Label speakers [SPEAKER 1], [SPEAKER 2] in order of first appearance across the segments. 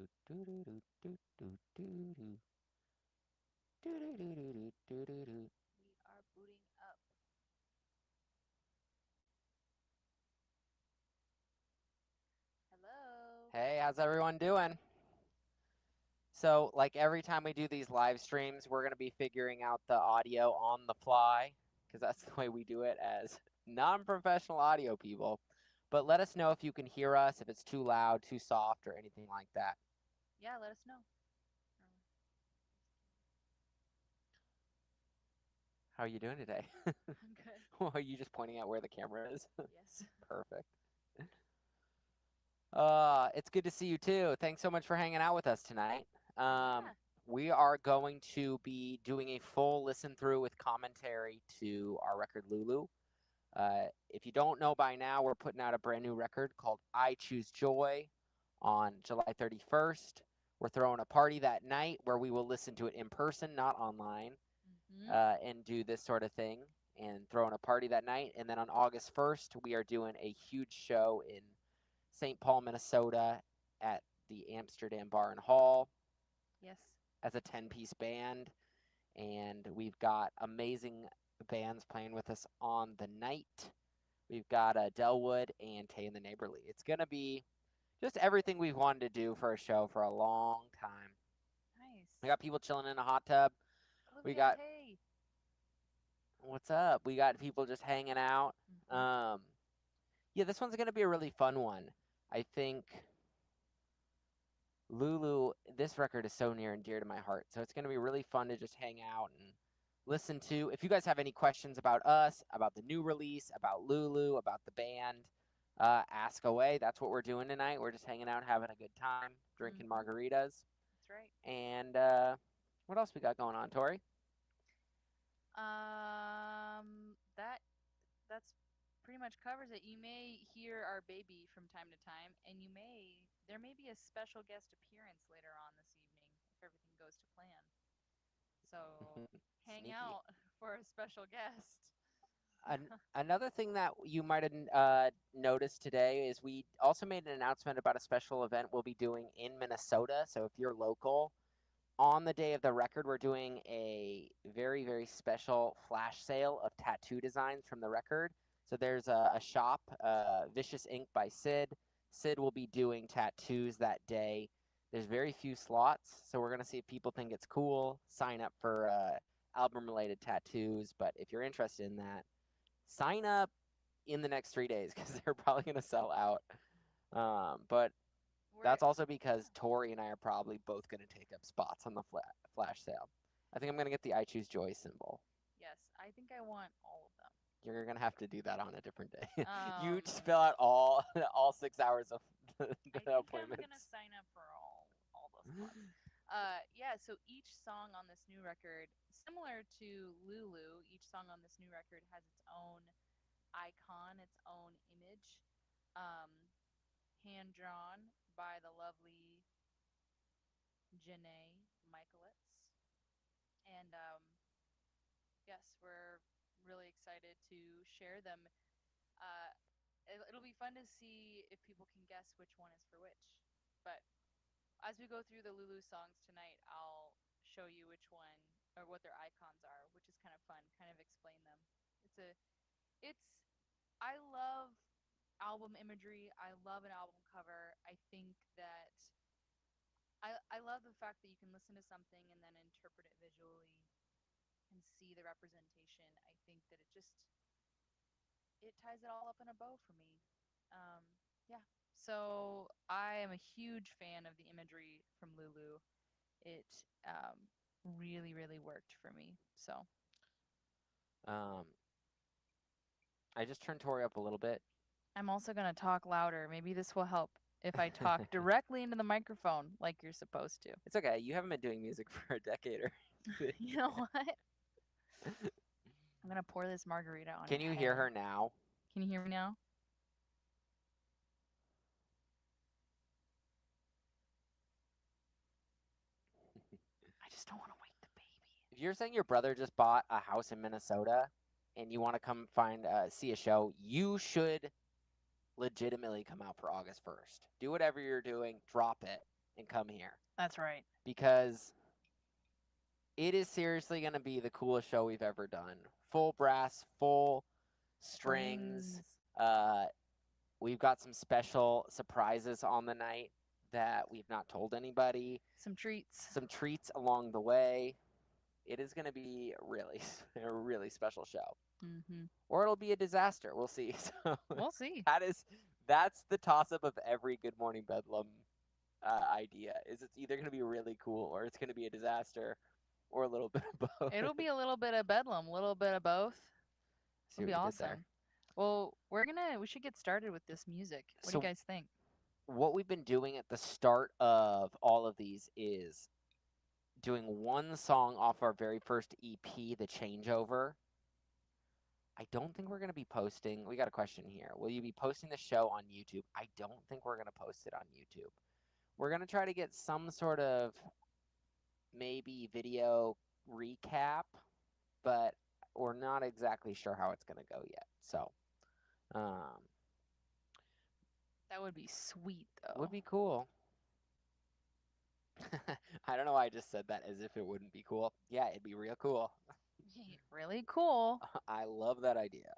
[SPEAKER 1] We are booting up. Hello.
[SPEAKER 2] Hey, how's everyone doing? So, like every time we do these live streams, we're going to be figuring out the audio on the fly because that's the way we do it as non professional audio people. But let us know if you can hear us, if it's too loud, too soft, or anything like that.
[SPEAKER 1] Yeah, let us know.
[SPEAKER 2] How are you doing today?
[SPEAKER 1] I'm good.
[SPEAKER 2] Well, are you just pointing out where the camera is?
[SPEAKER 1] Yes.
[SPEAKER 2] Perfect. It's good to see you too. Thanks so much for hanging out with us tonight. Um,
[SPEAKER 1] Yeah.
[SPEAKER 2] we are going to be doing a full listen through with commentary to our record Lulu. If you don't know by now, we're putting out a brand new record called I Choose Joy on July 31st. We're throwing a party that night where we will listen to it in person, not online,
[SPEAKER 1] Mm-hmm.
[SPEAKER 2] and do this sort of thing and throwing a party that night. And then on August 1st, we are doing a huge show in St. Paul, Minnesota at the Amsterdam Bar and Hall
[SPEAKER 1] Yes.
[SPEAKER 2] as a 10-piece band. And we've got amazing bands playing with us on the night. We've got Delwood and Tay and the Neighborly. It's going to be just everything we've wanted to do for a show for a long time.
[SPEAKER 1] Nice.
[SPEAKER 2] We got people chilling in a hot tub. We
[SPEAKER 1] Olivia
[SPEAKER 2] got,
[SPEAKER 1] Tay.
[SPEAKER 2] what's up? We got people just hanging out.
[SPEAKER 1] Mm-hmm.
[SPEAKER 2] Um, yeah, this one's going to be a really fun one. I think Lulu, this record is so near and dear to my heart. So it's going to be really fun to just hang out and listen to. If you guys have any questions about us, about the new release, about Lulu, about the band, ask away. That's what we're doing tonight. We're just hanging out, having a good time, drinking
[SPEAKER 1] Mm-hmm.
[SPEAKER 2] margaritas.
[SPEAKER 1] That's right.
[SPEAKER 2] And what else we got going on, Tori?
[SPEAKER 1] That that's pretty much covers it. You may hear our baby from time to time, and there may be a special guest appearance later on this evening if everything goes to plan. So hang
[SPEAKER 2] Sneaky.
[SPEAKER 1] out for a special guest.
[SPEAKER 2] Another thing that you might have noticed today is we also made an announcement about a special event we'll be doing in Minnesota. So if you're local, on the day of the record, we're doing a very, very special flash sale of tattoo designs from the record. So there's a shop, Vicious Ink by Sid. Sid will be doing tattoos that day. There's very few slots, so we're going to see if people think it's cool, sign up for album related tattoos. But if you're interested in that, sign up in the next 3 days because they're probably going to sell out. But
[SPEAKER 1] We're
[SPEAKER 2] that's also because
[SPEAKER 1] yeah.
[SPEAKER 2] Tori and I are probably both going to take up spots on the flash sale. I think I'm going to get the I Choose Joy symbol.
[SPEAKER 1] Yes, I think I want all of them.
[SPEAKER 2] You're going to have to do that on a different day. You
[SPEAKER 1] Um,
[SPEAKER 2] just fill out all 6 hours of
[SPEAKER 1] I
[SPEAKER 2] the
[SPEAKER 1] think I'm gonna
[SPEAKER 2] appointments.
[SPEAKER 1] sign up for all those spots. Yeah. So each song on this new record, similar to Lulu, each song on this new record has its own icon, its own image, um, hand drawn by the lovely Janae Michaelitz. And yes, we're really excited to share them. Uh, it'll be fun to see if people can guess which one is for which. But as we go through the Lulu songs tonight, I'll show you which one or what their icons are, which is kind of fun, kind of explain them. It's a it's I love album imagery. I love an album cover. I think that I love the fact that you can listen to something and then interpret it visually and see the representation. I think that it ties it all up in a bow for me. Um, yeah. So I am a huge fan of the imagery from Lulu. It really, really worked for me. So
[SPEAKER 2] Um, I just turned Tori up a little bit.
[SPEAKER 1] I'm also going to talk louder. Maybe this will help if I talk directly into the microphone like you're supposed to.
[SPEAKER 2] It's okay. You haven't been doing music for a decade or
[SPEAKER 1] You know what? I'm going to pour this margarita on
[SPEAKER 2] Can
[SPEAKER 1] your
[SPEAKER 2] you hear
[SPEAKER 1] head.
[SPEAKER 2] her now?
[SPEAKER 1] Can you hear me now? I just don't want to wake the baby.
[SPEAKER 2] If you're saying your brother just bought a house in Minnesota and you want to come see a show, you should legitimately come out for August 1st. Do whatever you're doing, drop it. and come here
[SPEAKER 1] That's right.
[SPEAKER 2] because it is seriously going to be the coolest show we've ever done. Full brass, full strings. Uh, we've got some special surprises on the night that we've not told anybody.
[SPEAKER 1] Some treats.
[SPEAKER 2] Some treats along the way. It is going to be really a really special show.
[SPEAKER 1] Mm-hmm.
[SPEAKER 2] Or it'll be a disaster. We'll see. So
[SPEAKER 1] We'll see.
[SPEAKER 2] that's the toss-up of every Good Morning Bedlam idea. Is it's either going to be really cool or it's going to be a disaster or a little bit of both.
[SPEAKER 1] It'll be a little bit of bedlam, a little bit of both.
[SPEAKER 2] See
[SPEAKER 1] It'll be
[SPEAKER 2] what we did
[SPEAKER 1] awesome.
[SPEAKER 2] there.
[SPEAKER 1] Well, we should get started with this music. What do you guys think?
[SPEAKER 2] What we've been doing at the start of all of these is doing one song off our very first EP, The Changeover. I don't think we're going to be posting. We got a question here. Will you be posting the show on YouTube? I don't think we're going to post it on YouTube. We're going to try to get some sort of maybe video recap, but we're not exactly sure how it's going to go yet. So,
[SPEAKER 1] that would be sweet, though.
[SPEAKER 2] Would be cool. I don't know why I just said that as if it wouldn't be cool. Yeah, it'd be real cool.
[SPEAKER 1] Really cool.
[SPEAKER 2] I love that idea.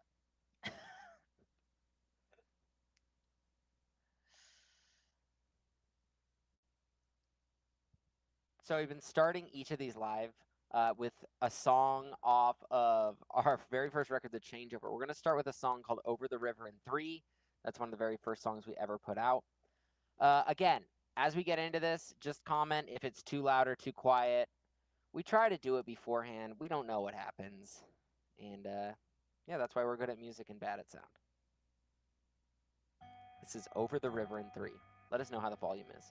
[SPEAKER 2] So we've been starting each of these live with a song off of our very first record, The Changeover. We're going to start with a song called Over the River in 3. That's one of the very first songs we ever put out. Again, as we get into this, just comment if it's too loud or too quiet. We try to do it beforehand. We don't know what happens. And yeah, that's why we're good at music and bad at sound. This is Over the River in 3. Let us know how the volume is.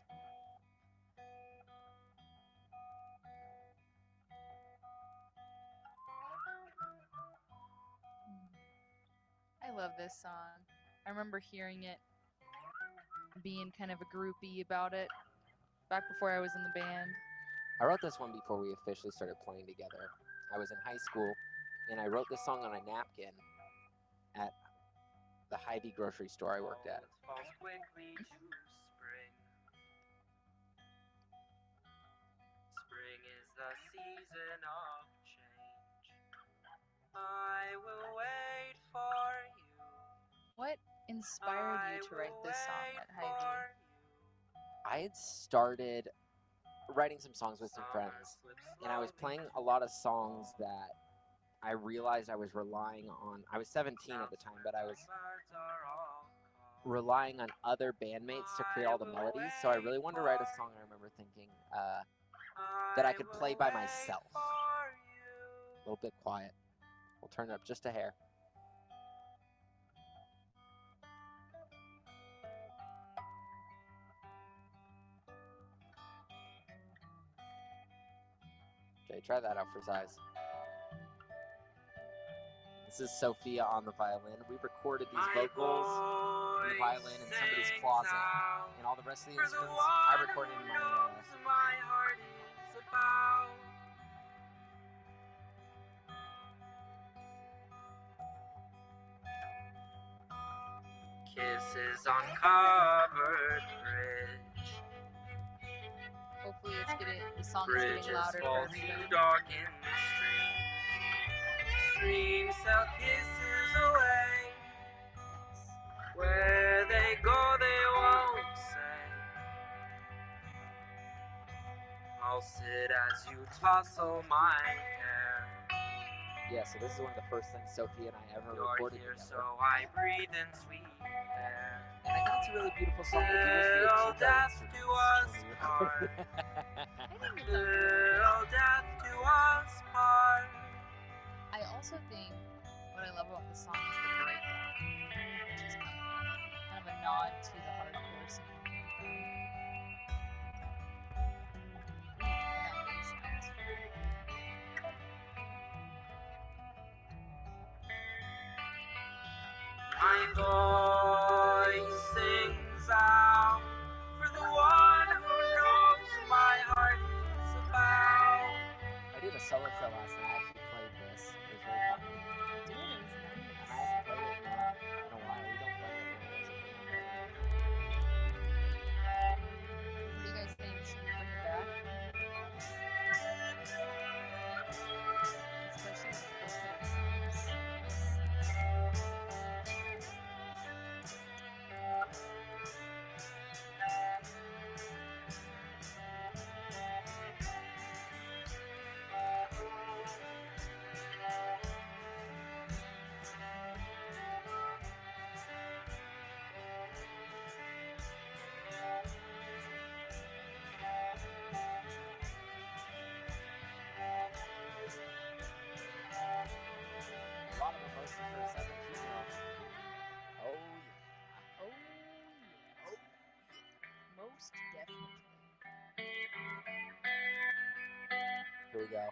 [SPEAKER 1] I love this song. I remember hearing it, being kind of a groupie about it back before I was in the band.
[SPEAKER 2] I wrote this one before we officially started playing together. I was in high school, and I wrote this song on a napkin at the Hy-Vee grocery store I worked at.
[SPEAKER 3] Quickly to spring. Spring is the season of change. I will wait for you.
[SPEAKER 1] What inspired you to write this song at Hy-Vee?
[SPEAKER 2] I had started writing some songs with some friends, and I was playing a lot of songs that I realized I was relying on. I was 17 at the time, but I was relying on other bandmates to create all the melodies. So I really wanted to write a song. I remember thinking that I could play by myself. A little bit quiet. We'll turn it up just a hair. Okay, try that out for size. This is Sophia on the violin. We recorded these vocals and the violin in somebody's closet, and all the rest of the instruments I recorded in my
[SPEAKER 3] heart is about. Kisses on covered bridge.
[SPEAKER 1] Hopefully the song is getting louder for
[SPEAKER 3] Bridges
[SPEAKER 1] everybody.
[SPEAKER 3] too dark in the stream. Streams sell kisses away. Where they go, they won't say. I'll sit as you tussle my hair.
[SPEAKER 2] Yeah, so this is one of the first things Sophie and I ever
[SPEAKER 3] You're
[SPEAKER 2] recorded
[SPEAKER 3] here,
[SPEAKER 2] together.
[SPEAKER 3] so I breathe in sweet air.
[SPEAKER 2] And I think it's a really beautiful song. It gives me a
[SPEAKER 3] Little
[SPEAKER 2] cheap
[SPEAKER 3] death
[SPEAKER 2] instruments
[SPEAKER 3] do us
[SPEAKER 2] when we
[SPEAKER 3] part.
[SPEAKER 2] recorded.
[SPEAKER 1] I think it's
[SPEAKER 3] Little death do us part.
[SPEAKER 1] I also think what I love about the song is the breakdown, which is kind of a nod to the hardcore scene. And that bass line is
[SPEAKER 3] My voice sings out for the one who knows my heart is about.
[SPEAKER 2] I did a solo show last night. I actually played this. It was very fun.
[SPEAKER 1] Dude, it was
[SPEAKER 2] And
[SPEAKER 1] nice.
[SPEAKER 2] I haven't played it in a while. We don't play it
[SPEAKER 1] What do you guys think?
[SPEAKER 2] Here we go.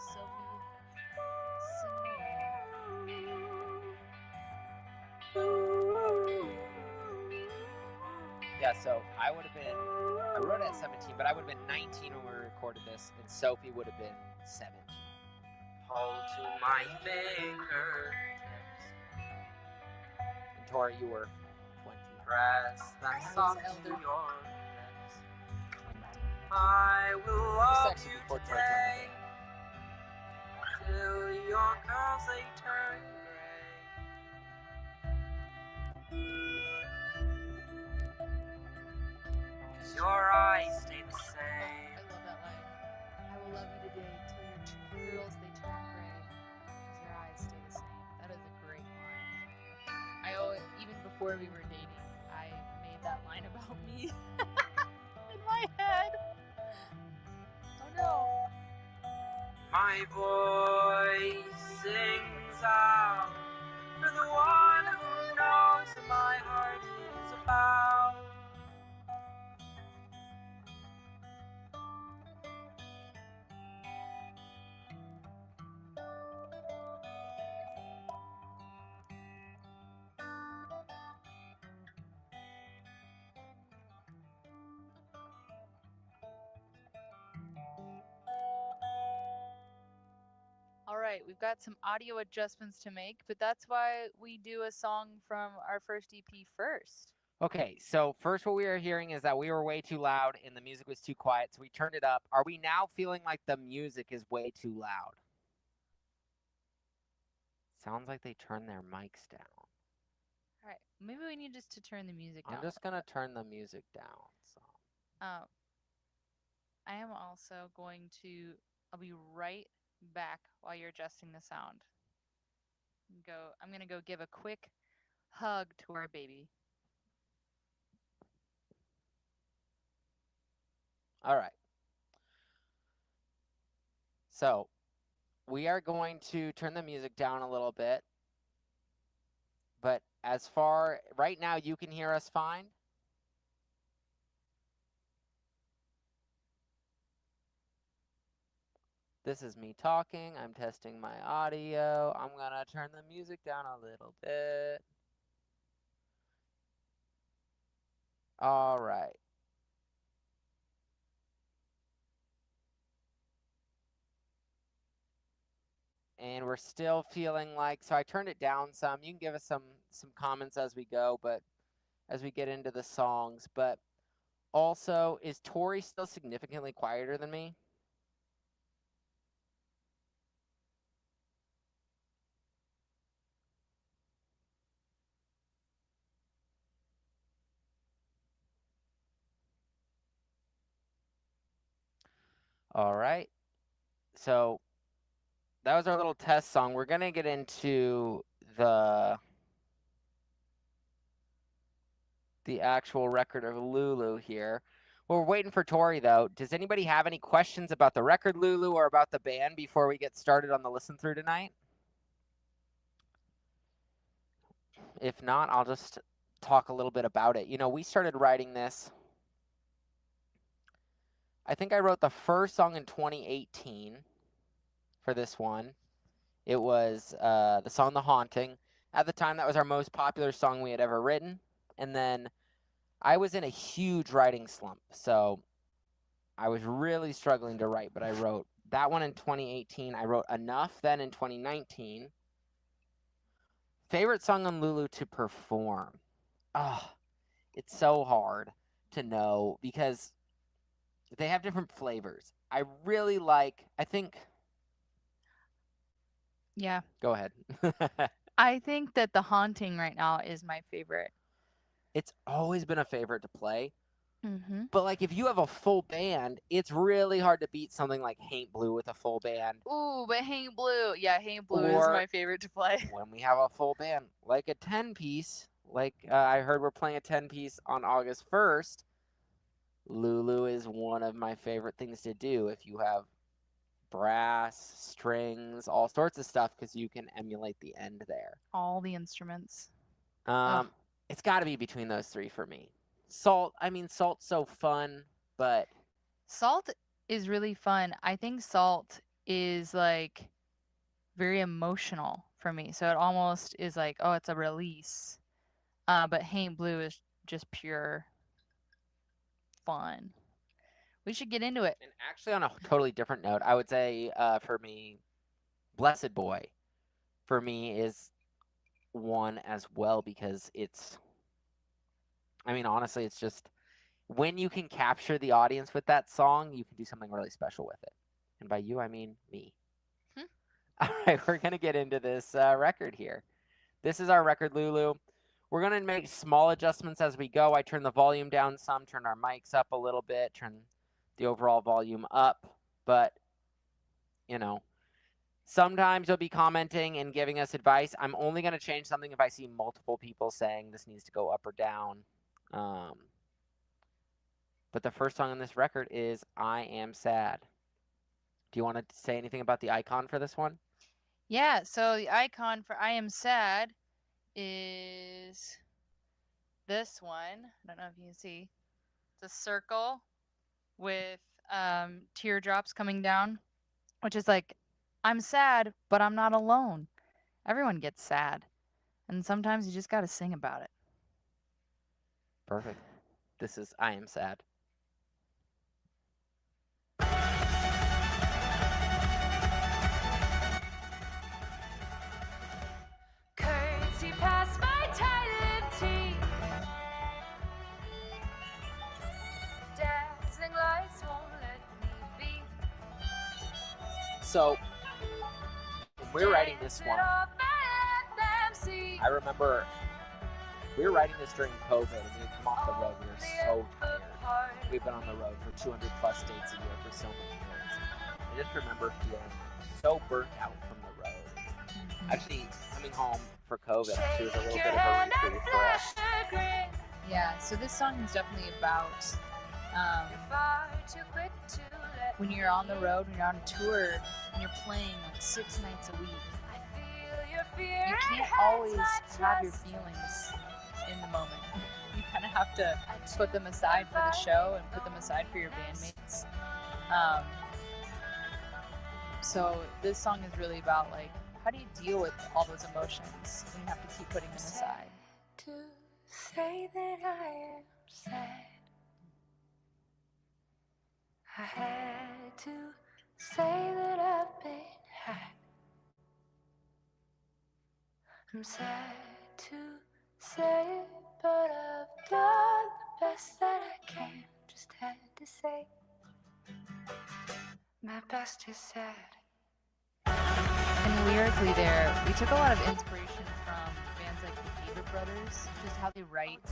[SPEAKER 1] Sophie, sing
[SPEAKER 2] Yeah, so I would have been, I wrote it at 17, but I would have been 19 when we recorded this, and Sophie would have been 17.
[SPEAKER 3] Hold to my fingertips,
[SPEAKER 2] And Tori, you were 20.
[SPEAKER 3] press them
[SPEAKER 1] I was
[SPEAKER 3] soft to
[SPEAKER 1] elder.
[SPEAKER 3] your lips. I will love
[SPEAKER 2] actually
[SPEAKER 3] you
[SPEAKER 2] before Tori
[SPEAKER 3] today till your curls they turn gray. 'Cause your eyes stay the
[SPEAKER 1] I
[SPEAKER 3] same.
[SPEAKER 1] love that line. I will love you today till your curls they turn gray, 'cause your eyes stay the same. That is a great line. I always, even before we were dating, I made that line about me in my head. Oh no.
[SPEAKER 3] My voice sings out for the one who knows what my heart is about.
[SPEAKER 1] All right, we've got some audio adjustments to make, but that's why we do a song from our first EP first.
[SPEAKER 2] Okay, so first what we are hearing is that we were way too loud and the music was too quiet, so we turned it up. Are we now feeling like the music is way too loud? Sounds like they turned their mics down.
[SPEAKER 1] All right, maybe we need just to turn the music down.
[SPEAKER 2] I'm just gonna turn the music down. So.
[SPEAKER 1] I am also going to, I'll be right back while you're adjusting the sound. I'm gonna go give a quick hug to our baby.
[SPEAKER 2] All right. So we are going to turn the music down a little bit. But as far right now, you can hear us fine. This is me talking. I'm testing my audio. I'm gonna turn the music down a little bit. All right. And we're still feeling like, so I turned it down some. You can give us some comments as we go, but as we get into the songs. But also, is Tori still significantly quieter than me? All right. So that was our little test song. We're going to get into the actual record of Lulu here. Well, we're waiting for Tori, though. Does anybody have any questions about the record, Lulu, or about the band before we get started on the listen through tonight? If not, I'll just talk a little bit about it. You know, we started writing this. I think I wrote the first song in 2018 for this one. It was the song The Haunting. At the time, that was our most popular song we had ever written. And then I was in a huge writing slump. So I was really struggling to write, but I wrote that one in 2018. I wrote Enough then in 2019. Favorite song on Lulu to perform? Oh, it's so hard to know because they have different flavors. I really like. I think.
[SPEAKER 1] Yeah.
[SPEAKER 2] Go ahead.
[SPEAKER 1] I think that The Haunting right now is my favorite.
[SPEAKER 2] It's always been a favorite to play.
[SPEAKER 1] Mm-hmm.
[SPEAKER 2] But like if you have a full band, it's really hard to beat something like Haint Blue with a full band.
[SPEAKER 1] Ooh, but Haint Blue. Yeah, Haint Blue is
[SPEAKER 2] Or
[SPEAKER 1] my favorite to play.
[SPEAKER 2] when we have a full band, like a 10-piece, like I heard we're playing a 10-piece on August 1st. Lulu is one of my favorite things to do if you have brass, strings, all sorts of stuff because you can emulate the end there.
[SPEAKER 1] All the instruments.
[SPEAKER 2] It's got to be between those three for me. Salt, I mean, Salt's so fun, but
[SPEAKER 1] Salt is really fun. I think Salt is like very emotional for me. So it almost is like, oh, it's a release. But Haint Blue is just pure fun. We should get into it.
[SPEAKER 2] and actually on a totally different note, I would say for me, Blessed Boy, for me is one as well because it's, I mean, honestly, it's just when you can capture the audience with that song, you can do something really special with it. And by you, I mean me. All right, we're going to get into this record here. This is our record, Lulu. We're going to make small adjustments as we go. I turn the volume down some, turn our mics up a little bit, turn the overall volume up. But, you know, sometimes you'll be commenting and giving us advice. I'm only going to change something if I see multiple people saying this needs to go up or down. But the first song on this record is I Am Sad. Do you want to say anything about the icon for this one?
[SPEAKER 1] Yeah, so the icon for I Am Sad is this one. I don't know if you can see. It's a circle with teardrops coming down, which is like, I'm sad, but I'm not alone. Everyone gets sad. And sometimes you just got to sing about it.
[SPEAKER 2] Perfect. This is I Am Sad.
[SPEAKER 4] Curtsy past my tight-lipped teeth. Dazzling lights won't let me be.
[SPEAKER 2] So, when we were writing this one, I remember we were writing this during COVID and we had come off the road. We were so tired. We've been on the road for 200 plus dates a year for so many years. I just remember feeling so burnt out from the road. Actually, coming home for COVID, it was a little bit of a reprieve for us.
[SPEAKER 1] Yeah, so this song is definitely about when you're on the road, when you're on tour, and you're playing like 6 nights a week. You can't always have your feelings in the moment. You kind of have to put them aside for the show and put them aside for your bandmates. So this song is really about like, how do you deal with all those emotions when you have to keep putting them aside?
[SPEAKER 4] To say that I am sad, I had to say that I've been had. I'm sad to say it, but I've done the best that I can. Just had to say, my best is sad.
[SPEAKER 1] And lyrically there, we took a lot of inspiration from bands like the David Brothers, just how they write.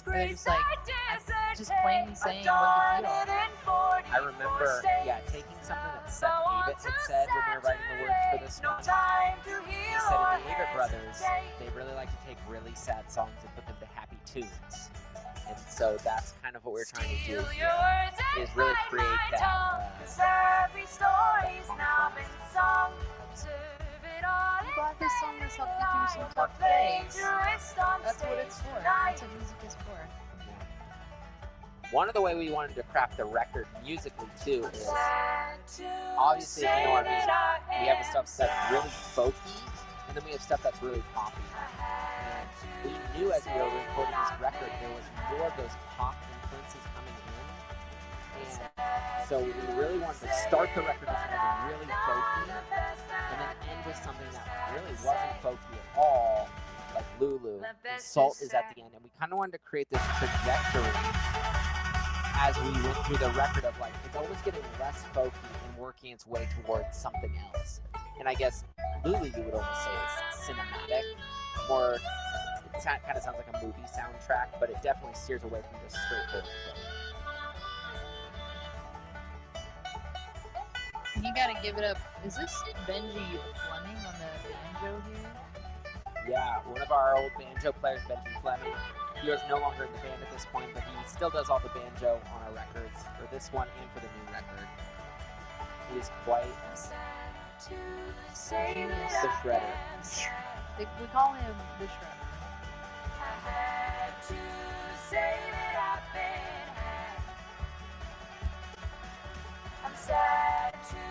[SPEAKER 1] They're just like, just plainly saying what you feel.
[SPEAKER 2] I remember, taking something that Seth Avett had said when we were writing the words for this one. He said in the Avett Brothers, they really like to take really sad songs and put them to happy tunes. And so that's kind of what we're trying to do here, is really create that.
[SPEAKER 1] I'm glad this song has helped you through some tough days. That's what it's for. That's what music is for.
[SPEAKER 2] One of the way we wanted to craft the record musically too is obviously if you know our music, we have the stuff that's really folky, and then we have stuff that's really poppy. And we knew as we were recording this record there was more of those pop influences coming in, and so we really wanted to start the record with something really folky, and then end with something that really wasn't folky at all, like Lulu. And Salt is at the end, and we kind of wanted to create this trajectory as we went through the record of like it's almost getting less folky and working its way towards something else. And I guess Lulu, you would almost say is cinematic, more. It kind of sounds like a movie soundtrack, but it definitely steers away from just straightforward folk.
[SPEAKER 1] You gotta give it up. Is this Benji Fleming on the banjo here?
[SPEAKER 2] Yeah, one of our old banjo players, Benji Fleming. He is no longer in the band at this point, but he still does all the banjo on our records, for this one and for the new record. He is quite the shredder.
[SPEAKER 1] We call him the Shredder.
[SPEAKER 4] I'm sad to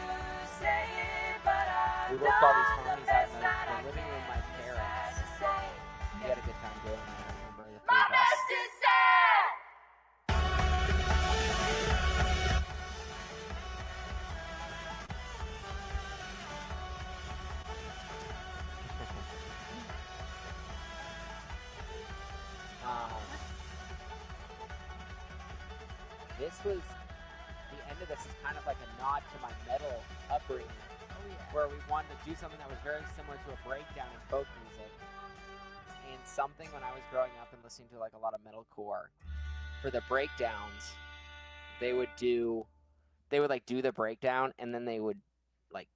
[SPEAKER 4] say it, but I
[SPEAKER 2] We worked all these harmonies out in the living room of my parents. We had a good time doing that. I remember the three of us.
[SPEAKER 4] is sad.
[SPEAKER 2] This was the end of this is kind of like a nod to my metal upbringing, where we wanted to do something that was very similar to a breakdown in folk music, and something when I was growing up and listening to like a lot of metalcore. For the breakdowns, they would like do the breakdown, and then they would like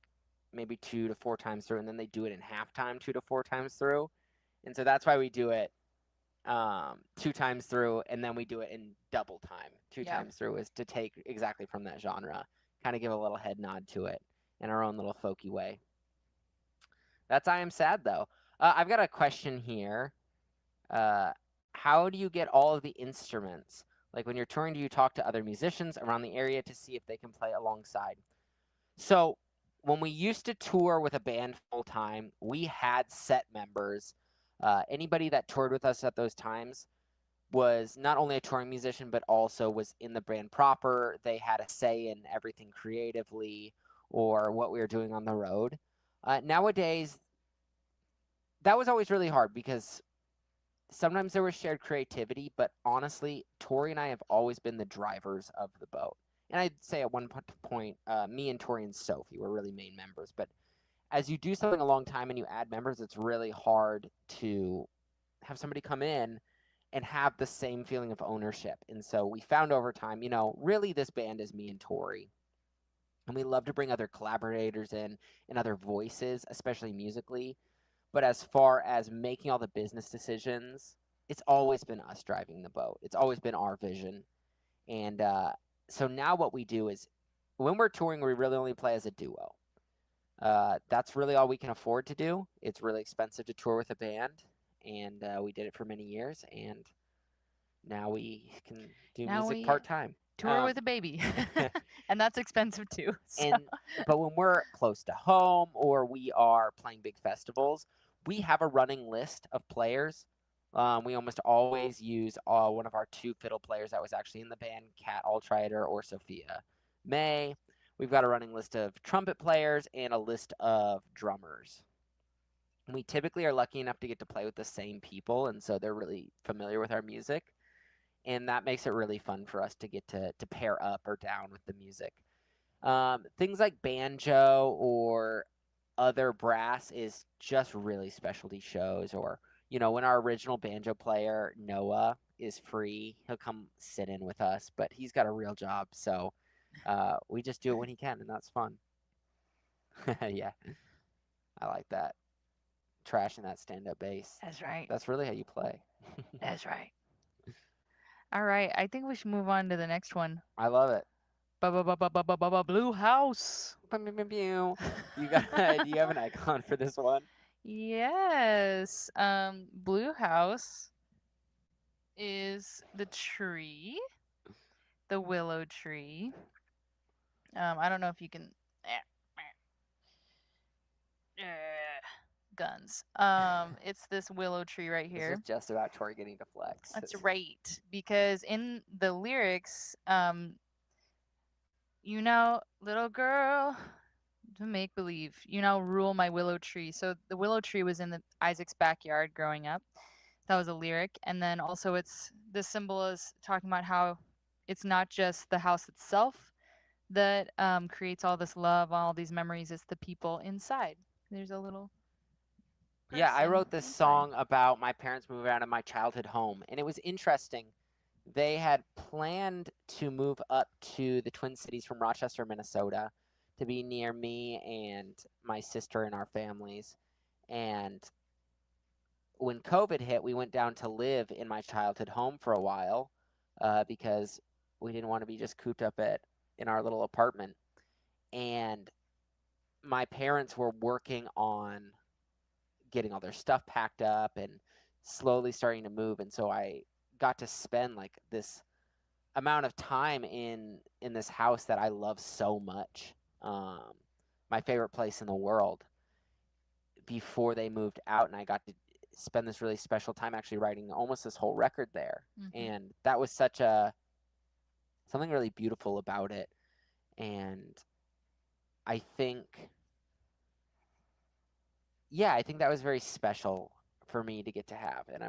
[SPEAKER 2] maybe 2 to 4 times through, and then they do it in halftime 2 to 4 times through, and so that's why we do it 2 times through, and then we do it in double time 2 times through, is to take exactly from that genre, kind of give a little head nod to it in our own little folky way. That's I Am Sad, though. I've got a question here. How do you get all of the instruments? Like when you're touring, do you talk to other musicians around the area to see if they can play alongside? So when we used to tour with a band full time, we had set members. Anybody that toured with us at those times was not only a touring musician, but also was in the band proper. They had a say in everything creatively or what we were doing on the road. Nowadays, that was always really hard because sometimes there was shared creativity, but honestly, Tori and I have always been the drivers of the boat. And I'd say at one point, me and Tori and Sophie were really main members. But as you do something a long time and you add members, it's really hard to have somebody come in and have the same feeling of ownership. And so we found over time, really this band is me and Tori. And we love to bring other collaborators in and other voices, especially musically. But as far as making all the business decisions, it's always been us driving the boat. It's always been our vision. And so now what we do is when we're touring, we really only play as a duo. That's really all we can afford to do. It's really expensive to tour with a band, and we did it for many years, and now we can do music part-time.
[SPEAKER 1] Tour with a baby. And that's expensive too. So.
[SPEAKER 2] But when we're close to home or we are playing big festivals, we have a running list of players. We almost always use one of our 2 fiddle players that was actually in the band, Kat Altrider or Sophia May. We've got a running list of trumpet players and a list of drummers. We typically are lucky enough to get to play with the same people, and so they're really familiar with our music. And that makes it really fun for us to get to pair up or down with the music. Things like banjo or other brass is just really specialty shows, or when our original banjo player Noah is free, he'll come sit in with us, but he's got a real job, so we just do it when he can, and that's fun. Yeah, I like that. Trashing that stand-up bass.
[SPEAKER 1] That's right.
[SPEAKER 2] That's really how you play.
[SPEAKER 1] That's right. All right, I think we should move on to the next one.
[SPEAKER 2] I love it.
[SPEAKER 1] Blue House.
[SPEAKER 2] You do you have an icon for this one?
[SPEAKER 1] Yes. Blue House is the tree, the willow tree. I don't know if you can. Guns. It's this willow tree right here.
[SPEAKER 2] This is just about Tori getting to flex.
[SPEAKER 1] That's right, because in the lyrics, little girl, to make believe, rule my willow tree. So the willow tree was in Isaac's backyard growing up. That was a lyric, and then also the symbol is talking about how it's not just the house itself that creates all this love, all these memories. It's the people inside. There's a little
[SPEAKER 2] Yeah, I
[SPEAKER 1] person
[SPEAKER 2] wrote this
[SPEAKER 1] inside.
[SPEAKER 2] song about my parents moving out of my childhood home, and it was interesting. They had planned to move up to the Twin Cities from Rochester, Minnesota, to be near me and my sister and our families. And when COVID hit, we went down to live in my childhood home for a while because we didn't want to be just cooped up in our little apartment. And my parents were working on getting all their stuff packed up and slowly starting to move. And so I got to spend like this amount of time in this house that I love so much, my favorite place in the world, before they moved out, and I got to spend this really special time actually writing almost this whole record there. And that was such a something really beautiful about it. And I think I think that was very special for me to get to have, and I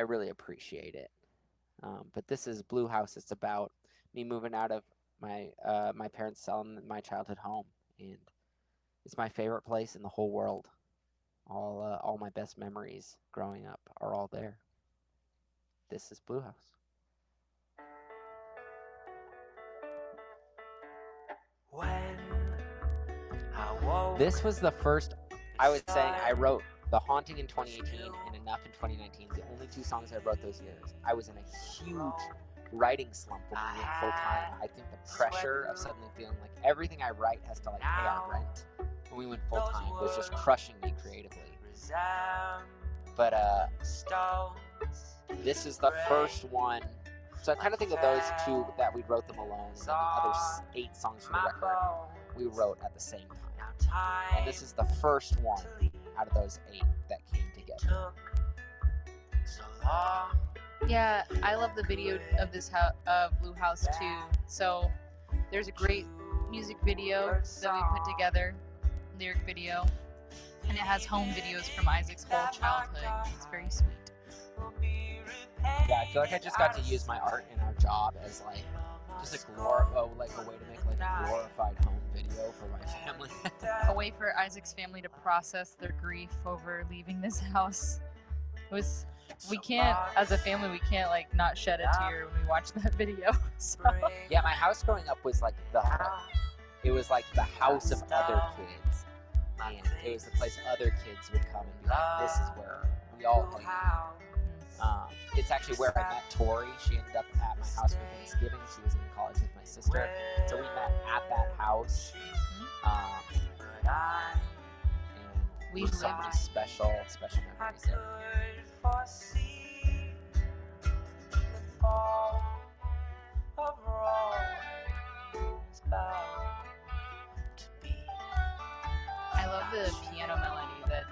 [SPEAKER 2] really appreciate it. But this is Blue House. It's about me moving out of my parents selling my childhood home, and it's my favorite place in the whole world. All my best memories growing up are all there. This is Blue House.
[SPEAKER 3] When I woke,
[SPEAKER 2] This was the first. I was saying I wrote The Haunting in 2018 and Enough in 2019. The only two songs I wrote those years. I was in a huge writing slump when we went full time. I think the pressure of suddenly feeling like everything I write has to like pay our rent when we went full time was just crushing me creatively. But this is the first one. So I kind of think of those two that we wrote them alone, and then the other 8 songs for the record we wrote at the same time. And this is the first one out of those 8 that came together.
[SPEAKER 1] Yeah, I love the video of this Blue House too. So there's a great music video that we put together, lyric video, and it has home videos from Isaac's whole childhood. It's very sweet.
[SPEAKER 2] Yeah, I feel like I just got to use my art in our job as like just a way to make like a glorified home video for my family.
[SPEAKER 1] A way for Isaac's family to process their grief over leaving this house. We can't, as a family, we can't like not shed a tear when we watch that video. So.
[SPEAKER 2] Yeah, my house growing up was like it was like the house of other kids, and it was the place other kids would come and be like, this is where we all hang out. It's actually where I met Tori. She ended up at my house for Thanksgiving. She was in college with my sister, so we met at that house. And
[SPEAKER 1] We
[SPEAKER 2] so many special memories there.
[SPEAKER 1] I love the piano melody that.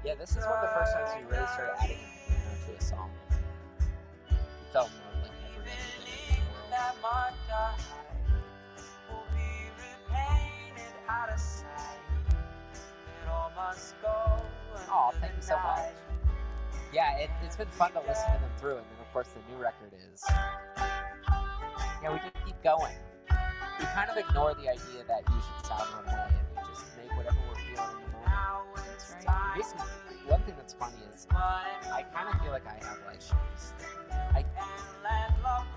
[SPEAKER 2] Yeah, this is one of the first times we really started adding piano to a song. It felt more like every other thing in the world. Oh, thank you so much. Yeah, it's been fun to listen to them through, and then of course the new record is. Yeah, we just keep going. We kind of ignore the idea that you should sound one way, and we just make whatever we're feeling in the moment.
[SPEAKER 1] That's right.
[SPEAKER 2] This one thing that's funny is I kind of feel like I have like I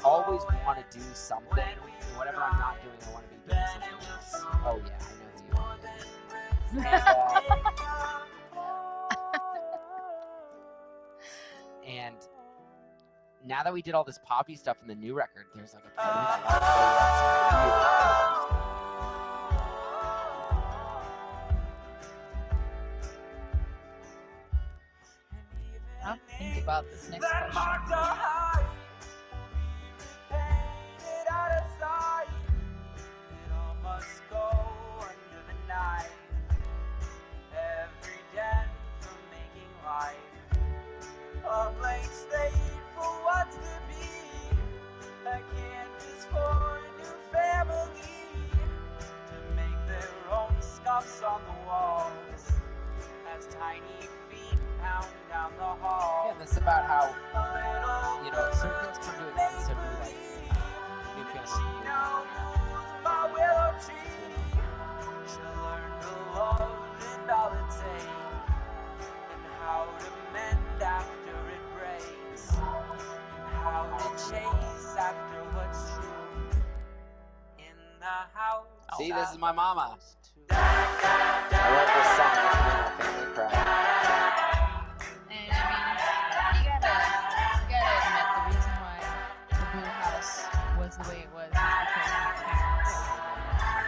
[SPEAKER 2] always want to do something, and whatever I'm not doing, I want to be doing something else. Oh yeah, I know who you are. And now that we did all this poppy stuff in the new record, there's like a part of me that wants to go write some new stuff.
[SPEAKER 1] I'll think about this next question.
[SPEAKER 3] A blank slate for what's to be, a canvas for a new family, to make their own scuffs on the walls, as tiny feet down the hall.
[SPEAKER 2] Yeah, this is about how,
[SPEAKER 3] A little
[SPEAKER 2] you know, certain things come to an end, so new, like, new piano
[SPEAKER 3] she
[SPEAKER 2] can be
[SPEAKER 3] now knows my willow tree. She learned to love and all it takes, and how to mend after it breaks, and how to chase after what's true in the house.
[SPEAKER 2] See, this is my mama.
[SPEAKER 3] Da,
[SPEAKER 2] I wrote this song just to make my family cry.
[SPEAKER 1] And I mean, you gotta admit the reason why the Blue House was the way it was because of your parents.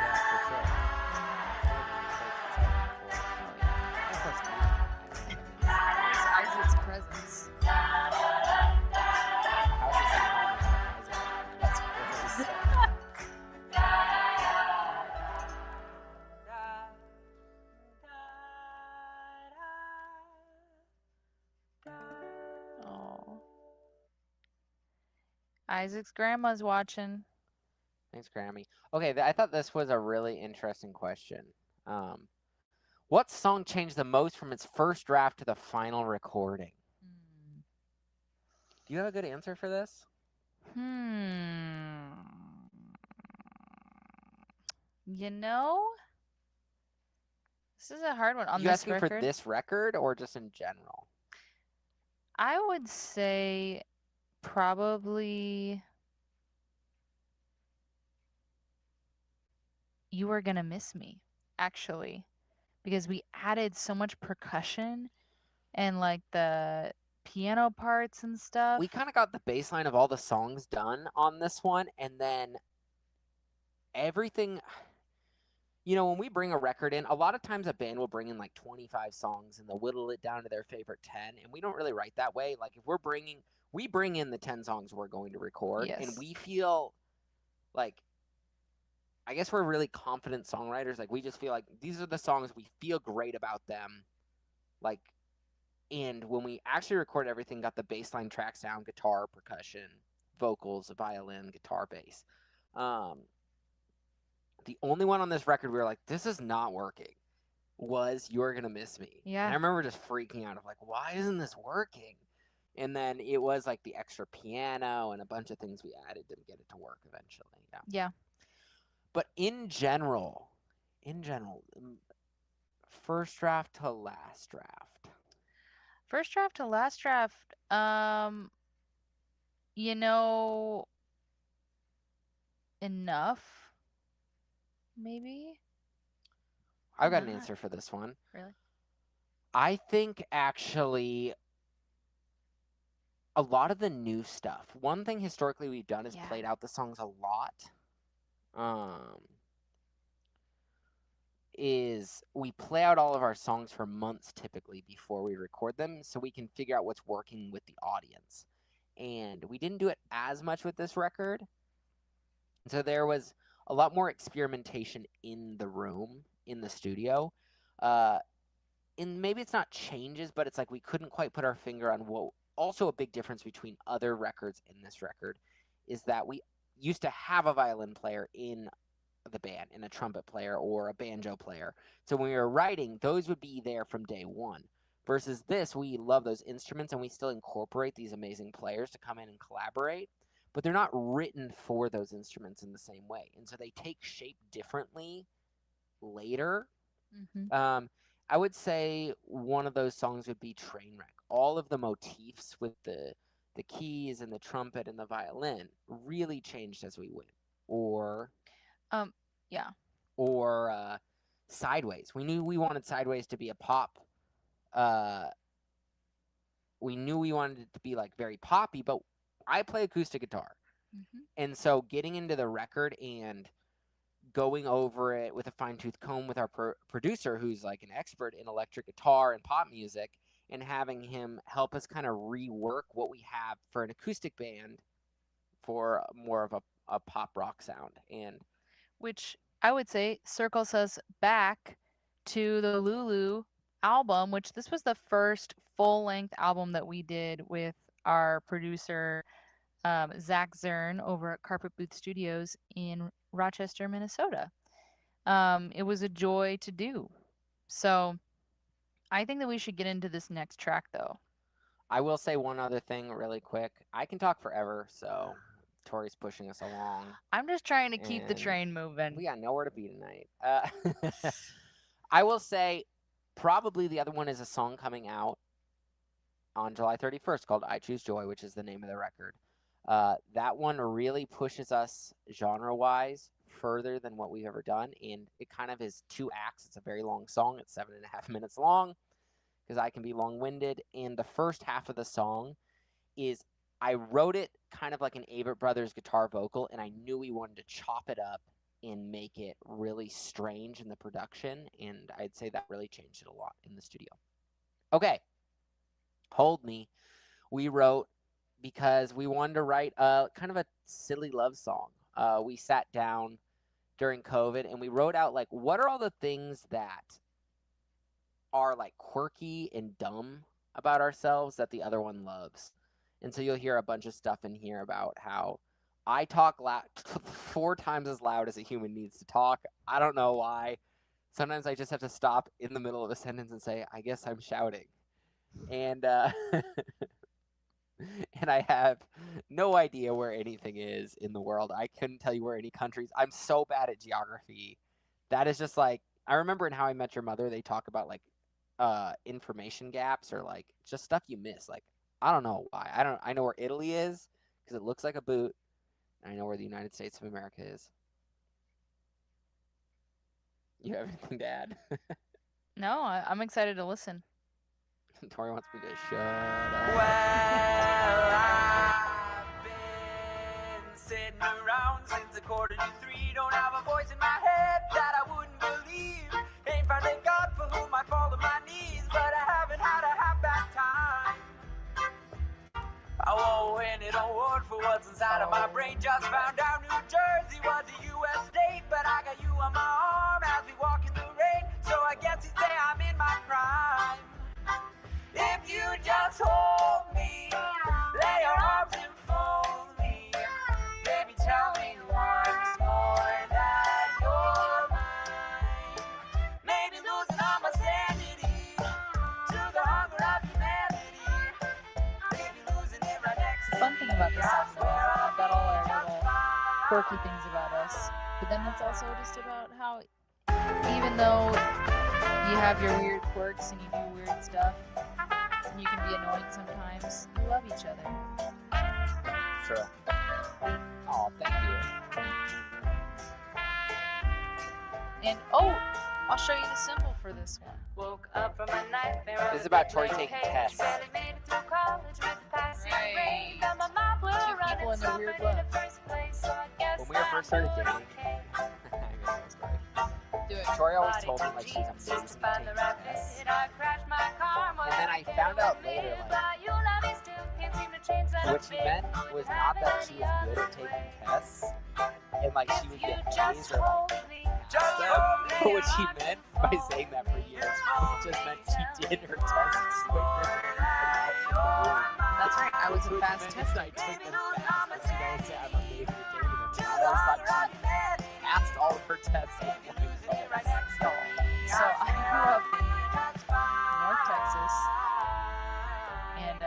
[SPEAKER 2] Yeah, for sure.
[SPEAKER 1] Oh yeah.
[SPEAKER 2] Of course not.
[SPEAKER 1] There's Isaac's presence.
[SPEAKER 2] How's this in home? That's what he said.
[SPEAKER 1] Oh. Isaac's grandma's watching.
[SPEAKER 2] Thanks, Grammy. Okay, I thought this was a really interesting question. What song changed the most from its first draft to the final recording? Do you have a good answer for this?
[SPEAKER 1] You know, this is a hard one on
[SPEAKER 2] you
[SPEAKER 1] this
[SPEAKER 2] asking
[SPEAKER 1] record.
[SPEAKER 2] for this record or just in general?
[SPEAKER 1] I would say probably You Are Gonna Miss Me, actually, because we added so much percussion and like the piano parts and stuff.
[SPEAKER 2] We kind of got the baseline of all the songs done on this one, and then everything. You know, when we bring a record in, a lot of times a band will bring in like 25 songs and they'll whittle it down to their favorite 10, and we don't really write that way. Like if we bring in the 10 songs we're going to record, and
[SPEAKER 1] Yes.
[SPEAKER 2] we feel like, I guess we're really confident songwriters. Like we just feel like these are the songs we feel great about them. Like, and when we actually record everything, got the baseline tracks down, guitar, percussion, vocals, violin, guitar, bass. The only one on this record we were like, this is not working, was You're Gonna Miss Me.
[SPEAKER 1] Yeah.
[SPEAKER 2] And I remember just freaking out of like, why isn't this working? And then it was like the extra piano and a bunch of things we added to get it to work eventually. Yeah.
[SPEAKER 1] Yeah.
[SPEAKER 2] But in general, first draft to last draft.
[SPEAKER 1] First draft to last draft, you know, enough, maybe?
[SPEAKER 2] I've got an
[SPEAKER 1] Not
[SPEAKER 2] answer for this one.
[SPEAKER 1] really.
[SPEAKER 2] I think actually a lot of the new stuff. One thing historically we've done is
[SPEAKER 1] Yeah.
[SPEAKER 2] played out the songs a lot. Is we play out all of our songs for months typically before we record them so we can figure out what's working with the audience. And we didn't do it as much with this record. So there was a lot more experimentation in the room, in the studio. And maybe it's not changes, but it's like we couldn't quite put our finger on what. Also, a big difference between other records and this record is that we used to have a violin player in the band, and a trumpet player or a banjo player. So when we were writing, those would be there from day one. Versus this, we love those instruments, and we still incorporate these amazing players to come in and collaborate, but they're not written for those instruments in the same way. And so they take shape differently later.
[SPEAKER 1] Mm-hmm.
[SPEAKER 2] I would say one of those songs would be Trainwreck. All of the motifs with the keys and the trumpet and the violin really changed as we went. Or
[SPEAKER 1] Yeah.
[SPEAKER 2] or Sideways. We knew we wanted Sideways to be a pop. We knew we wanted it to be like very poppy, but I play acoustic guitar.
[SPEAKER 1] Mm-hmm.
[SPEAKER 2] And so getting into the record and going over it with a fine-tooth comb with our producer, who's like an expert in electric guitar and pop music, and having him help us kind of rework what we have for an acoustic band for more of a pop rock sound. And
[SPEAKER 1] Which I would say circles us back to the Lulu album, which this was the first full-length album that we did with our producer, Zach Zern, over at Carpet Booth Studios in Rochester, Minnesota. It was a joy to do. So I think that we should get into this next track, though.
[SPEAKER 2] I will say one other thing really quick. I can talk forever, so Tori's pushing us along.
[SPEAKER 1] I'm just trying to keep the
[SPEAKER 2] And
[SPEAKER 1] train moving.
[SPEAKER 2] We got nowhere to be tonight. I will say probably the other one is a song coming out on July 31st called I Choose Joy, which is the name of the record. That one really pushes us genre-wise further than what we've ever done, and it kind of is 2 acts. It's a very long song. It's 7.5 minutes long because I can be long-winded, and the first half of the song is I wrote it kind of like an Avett Brothers guitar vocal, and I knew we wanted to chop it up and make it really strange in the production, and I'd say that really changed it a lot in the studio. Okay, Hold Me, we wrote because we wanted to write kind of a silly love song. We sat down during COVID, and we wrote out, like, what are all the things that are, like, quirky and dumb about ourselves that the other one loves. And so you'll hear a bunch of stuff in here about how I talk 4 times as loud as a human needs to talk. I don't know why. Sometimes I just have to stop in the middle of a sentence and say, I guess I'm shouting. And and I have no idea where anything is in the world. I couldn't tell you where any countries. I'm so bad at geography. That is just like, I remember in How I Met Your Mother, they talk about like information gaps or like just stuff you miss. Like, I don't know why. I know where Italy is because it looks like a boot. And I know where the United States of America is. You have anything to add?
[SPEAKER 1] No, I'm excited to listen.
[SPEAKER 2] Tori wants me to shut up.
[SPEAKER 3] Well, I've been sitting around since 2:45. Don't have a voice in my head that I wouldn't believe. Ain't found a God for whom I'd fall to my knees, but I haven't had a half-bad time. I won't win it award for what's inside of my brain. Just found out New Jersey was a U.S. state, but I got you on my arm as we walk in the rain. So I guess you'd say I'm in my prime. If you just hold me, lay your arms and fold me, baby, tell me once more that you're mine. Maybe losing all my sanity to the hunger of humanity. Maybe losing it right next
[SPEAKER 1] The
[SPEAKER 3] to
[SPEAKER 1] fun thing about this song is
[SPEAKER 3] I swear
[SPEAKER 1] we've got all our little
[SPEAKER 3] I'll
[SPEAKER 1] quirky things about us, but then it's also just about how even though you have your weird quirks and you do weird stuff, and you can be annoying sometimes, you love each other.
[SPEAKER 2] True. Oh, thank you.
[SPEAKER 1] And oh, I'll show you the symbol for this one.
[SPEAKER 3] woke up from a nightmare.
[SPEAKER 2] This is about Tori taking tests.
[SPEAKER 3] Barely made it through college with the passing grade. Got my mouth were
[SPEAKER 1] 2
[SPEAKER 3] running
[SPEAKER 1] people in their
[SPEAKER 3] something
[SPEAKER 1] weird
[SPEAKER 3] in
[SPEAKER 1] love.
[SPEAKER 3] the first place, so I guess
[SPEAKER 2] When we were first started dating,
[SPEAKER 3] okay.
[SPEAKER 2] I got no story.
[SPEAKER 1] Do it.
[SPEAKER 2] Tori always
[SPEAKER 3] Body
[SPEAKER 2] told me
[SPEAKER 3] to
[SPEAKER 2] like she's
[SPEAKER 3] jeans just
[SPEAKER 2] amazing
[SPEAKER 3] to
[SPEAKER 2] at
[SPEAKER 3] find the
[SPEAKER 2] taking
[SPEAKER 3] right
[SPEAKER 2] tests.
[SPEAKER 3] fit. I crashed my car more
[SPEAKER 2] And then
[SPEAKER 3] than
[SPEAKER 2] I
[SPEAKER 3] could
[SPEAKER 2] found out
[SPEAKER 3] admit,
[SPEAKER 2] later, like,
[SPEAKER 3] but you love me still, can't seem to change that
[SPEAKER 2] what she
[SPEAKER 3] bit.
[SPEAKER 2] meant was not that she was good at taking tests and like she would get A's or like stuff, but what she meant by saying that for years just meant she did her tests quicker than anybody else in the room.
[SPEAKER 1] That's right, I was a
[SPEAKER 2] Which
[SPEAKER 1] fast
[SPEAKER 2] meant
[SPEAKER 1] tester.
[SPEAKER 2] I took them fast, but she always said I'm amazing at taking them. And I always thought she passed all of her tests with flying colors.
[SPEAKER 1] So I grew up in North Texas, and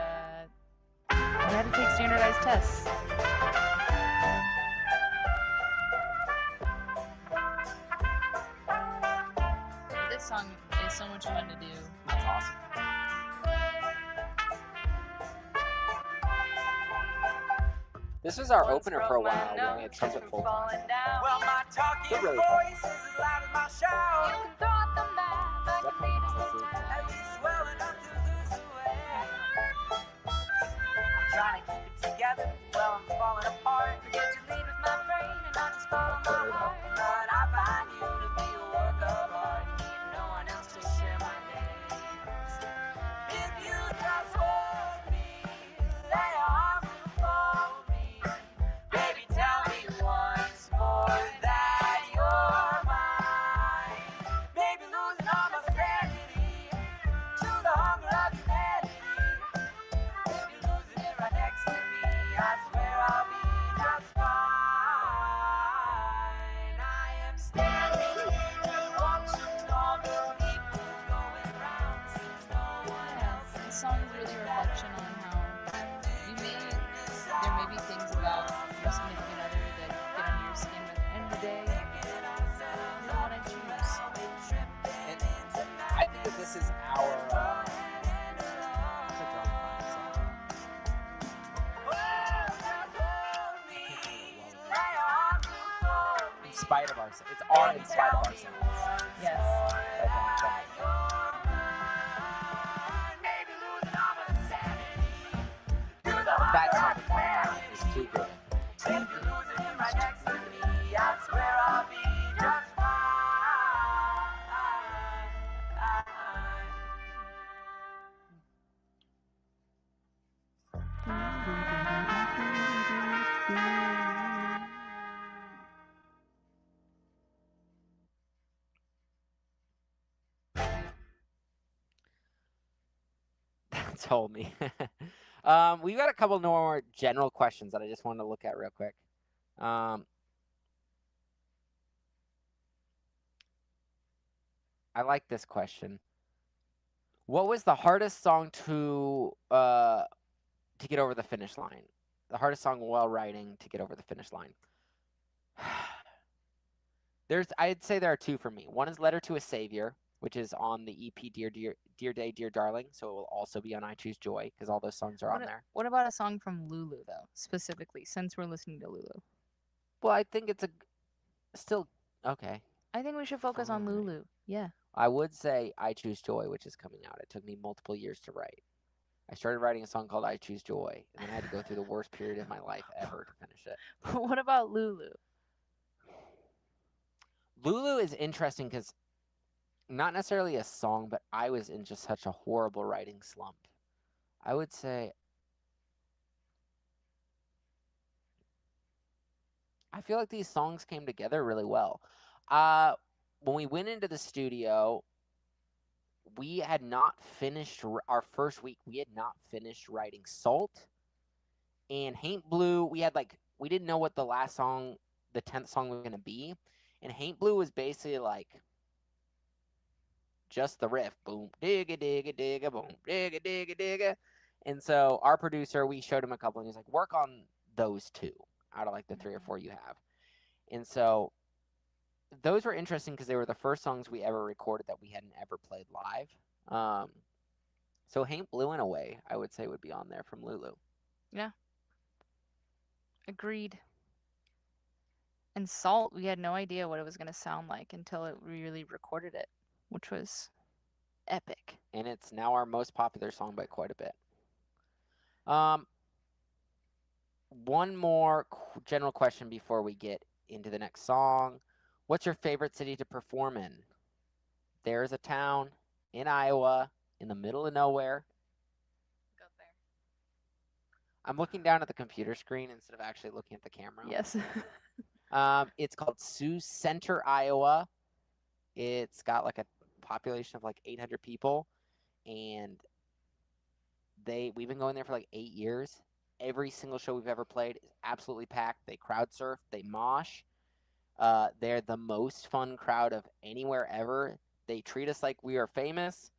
[SPEAKER 1] we had to take standardized tests. This song is so much fun to do.
[SPEAKER 2] That's awesome. This was our opener for a while when we had trumpet full time.
[SPEAKER 3] Well, my talking
[SPEAKER 2] They're really
[SPEAKER 3] voice is as loud as my shout.
[SPEAKER 1] You can throw out the map, but you
[SPEAKER 2] Definitely
[SPEAKER 1] need
[SPEAKER 2] not
[SPEAKER 1] to
[SPEAKER 2] the
[SPEAKER 1] lose
[SPEAKER 2] fruit.
[SPEAKER 3] At least well enough to lose the way. I'm trying to keep it together, well I'm falling apart. Forget to lead with my brain and I'll just follow my heart. But I find you to be a work of art. Need no one else to share my days. If you just hold me, lay your arms and fold me, baby, tell me once more that you're mine.
[SPEAKER 1] song is really a reflection on how there may be things about your significant other that get under your skin, but at the end of the day, you're the one I choose.
[SPEAKER 2] And I think that this is our such a fun song. In spite of ourselves. It's our in spite of ourselves.
[SPEAKER 1] Yes.
[SPEAKER 2] By John Summer. That time is too good. Told me. We've got a couple more general questions that I just wanted to look at real quick. I like this question. What was the hardest song to get over the finish line? The hardest song while writing to get over the finish line. I'd say there are two for me. One is Letter to a Savior, which is on the EP Dear Day, Dear Darling, so it will also be on I Choose Joy because all those songs are on there.
[SPEAKER 1] What about a song from Lulu though, specifically, since we're listening to Lulu?
[SPEAKER 2] Well, I think it's still okay.
[SPEAKER 1] I think we should focus on
[SPEAKER 2] Fine.
[SPEAKER 1] Lulu. Yeah.
[SPEAKER 2] I would say I Choose Joy, which is coming out. It took me multiple years to write. I started writing a song called I Choose Joy, and then I had to go through the worst period of my life ever to finish it.
[SPEAKER 1] What about Lulu?
[SPEAKER 2] Lulu is interesting because not necessarily a song, but I was in just such a horrible writing slump. I would say I feel like these songs came together really well. When we went into the studio, we had not finished our first week. We had not finished writing Salt and Haint Blue. We didn't know what the last song, the 10th song, was gonna be, and Haint Blue was basically like just the riff, boom, digga digga digga, boom, digga digga digga. And so our producer, we showed him a couple, and he's like, work on those two out of like the 3 or 4 you have. And so those were interesting because they were the first songs we ever recorded that we hadn't ever played live. So Haint Blue, in a way, I would say would be on there from Lulu.
[SPEAKER 1] Yeah. Agreed. And Salt, we had no idea what it was going to sound like until we really recorded it, which was epic.
[SPEAKER 2] And it's now our most popular song by quite a bit. One more general question before we get into the next song. What's your favorite city to perform in? There's a town in Iowa in the middle of nowhere.
[SPEAKER 1] Go there.
[SPEAKER 2] I'm looking down at the computer screen instead of actually looking at the camera.
[SPEAKER 1] Yes.
[SPEAKER 2] It's called Sioux Center, Iowa. It's got like a population of like 800 people, and we've been going there for like 8 years. Every single show we've ever played is absolutely packed. They crowd surf, they mosh. They're the most fun crowd of anywhere ever. They treat us like we are famous,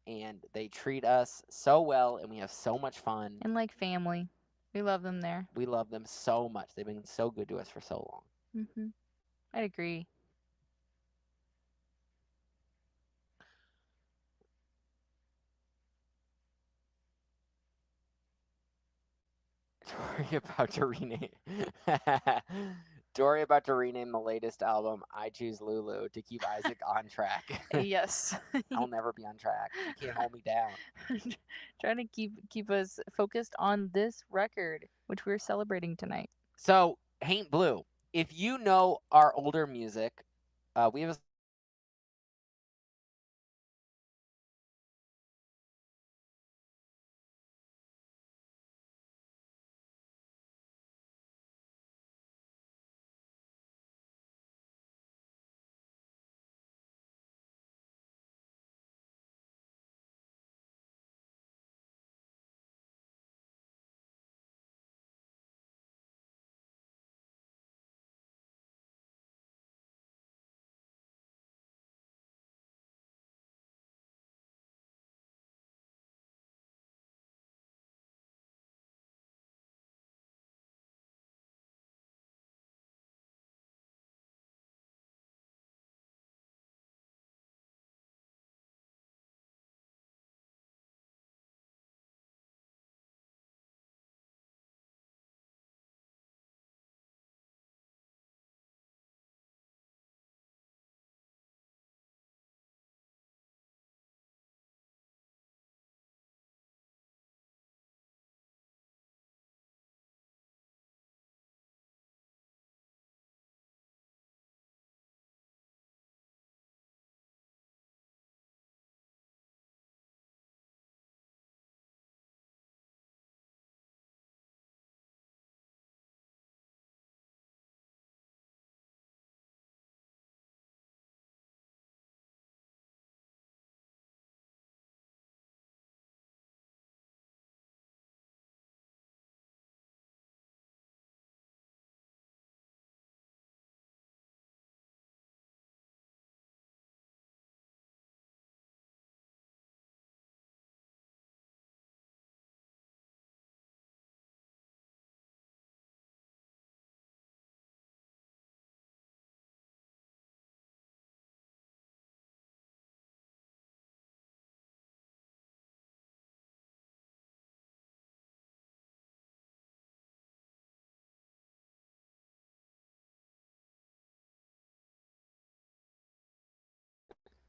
[SPEAKER 2] and they treat us so well, and we have so much fun.
[SPEAKER 1] And like family. We love them there.
[SPEAKER 2] We love them so much. They've been so good to us for so long.
[SPEAKER 1] Mm-hmm. I'd agree.
[SPEAKER 2] Dory about to rename the latest album I Choose Lulu to keep Isaac on track.
[SPEAKER 1] Yes.
[SPEAKER 2] I'll never be on track. You can't hold me down.
[SPEAKER 1] Trying to keep us focused on this record, which we're celebrating tonight.
[SPEAKER 2] So, Haint Blue. If you know our older music, we have a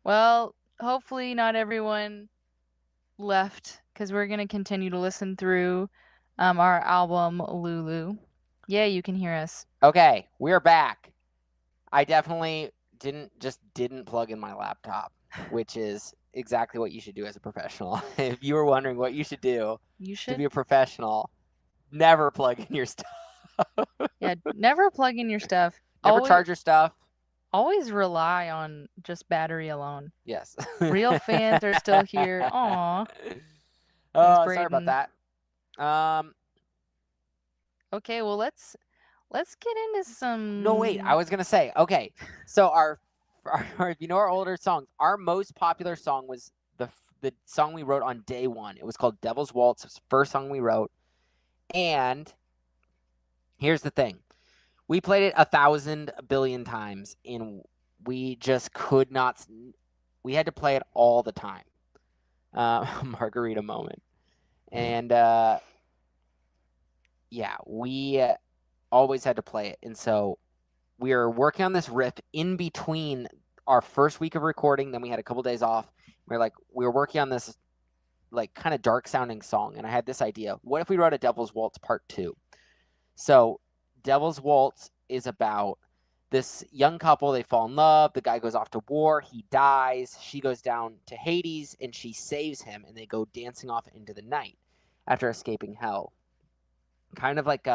[SPEAKER 1] Well, hopefully not everyone left because we're going to continue to listen through our album Lulu. Yeah, you can hear us.
[SPEAKER 2] Okay, we're back. I definitely didn't plug in my laptop, which is exactly what you should do as a professional. If you were wondering what you should do
[SPEAKER 1] You
[SPEAKER 2] to
[SPEAKER 1] should.
[SPEAKER 2] be a professional, never plug in your stuff.
[SPEAKER 1] Yeah, never plug in your stuff.
[SPEAKER 2] Never
[SPEAKER 1] Always,
[SPEAKER 2] charge your stuff.
[SPEAKER 1] always rely on just battery alone.
[SPEAKER 2] Yes.
[SPEAKER 1] Real fans are still here. Aw. Thanks,
[SPEAKER 2] Oh, sorry about
[SPEAKER 1] Braden.
[SPEAKER 2] that.
[SPEAKER 1] Okay, well let's get into some.
[SPEAKER 2] No, wait. I was gonna say. Okay, so our if you know our older songs, our most popular song was the song we wrote on day one. It was called "Devil's Waltz." It was the first song we wrote, and here's the thing: we played it 1,000 billion times, and we just could not. We had to play it all the time. Margarita moment, and yeah, we always had to play it, and so we were working on this riff in between our first week of recording. Then we had a couple days off. We were working on this like kind of dark sounding song, and I had this idea: what if we wrote a Devil's Waltz Part 2? So Devil's Waltz is about this young couple. They fall in love. The guy goes off to war. He dies. She goes down to Hades, and she saves him, and they go dancing off into the night after escaping hell. Kind of like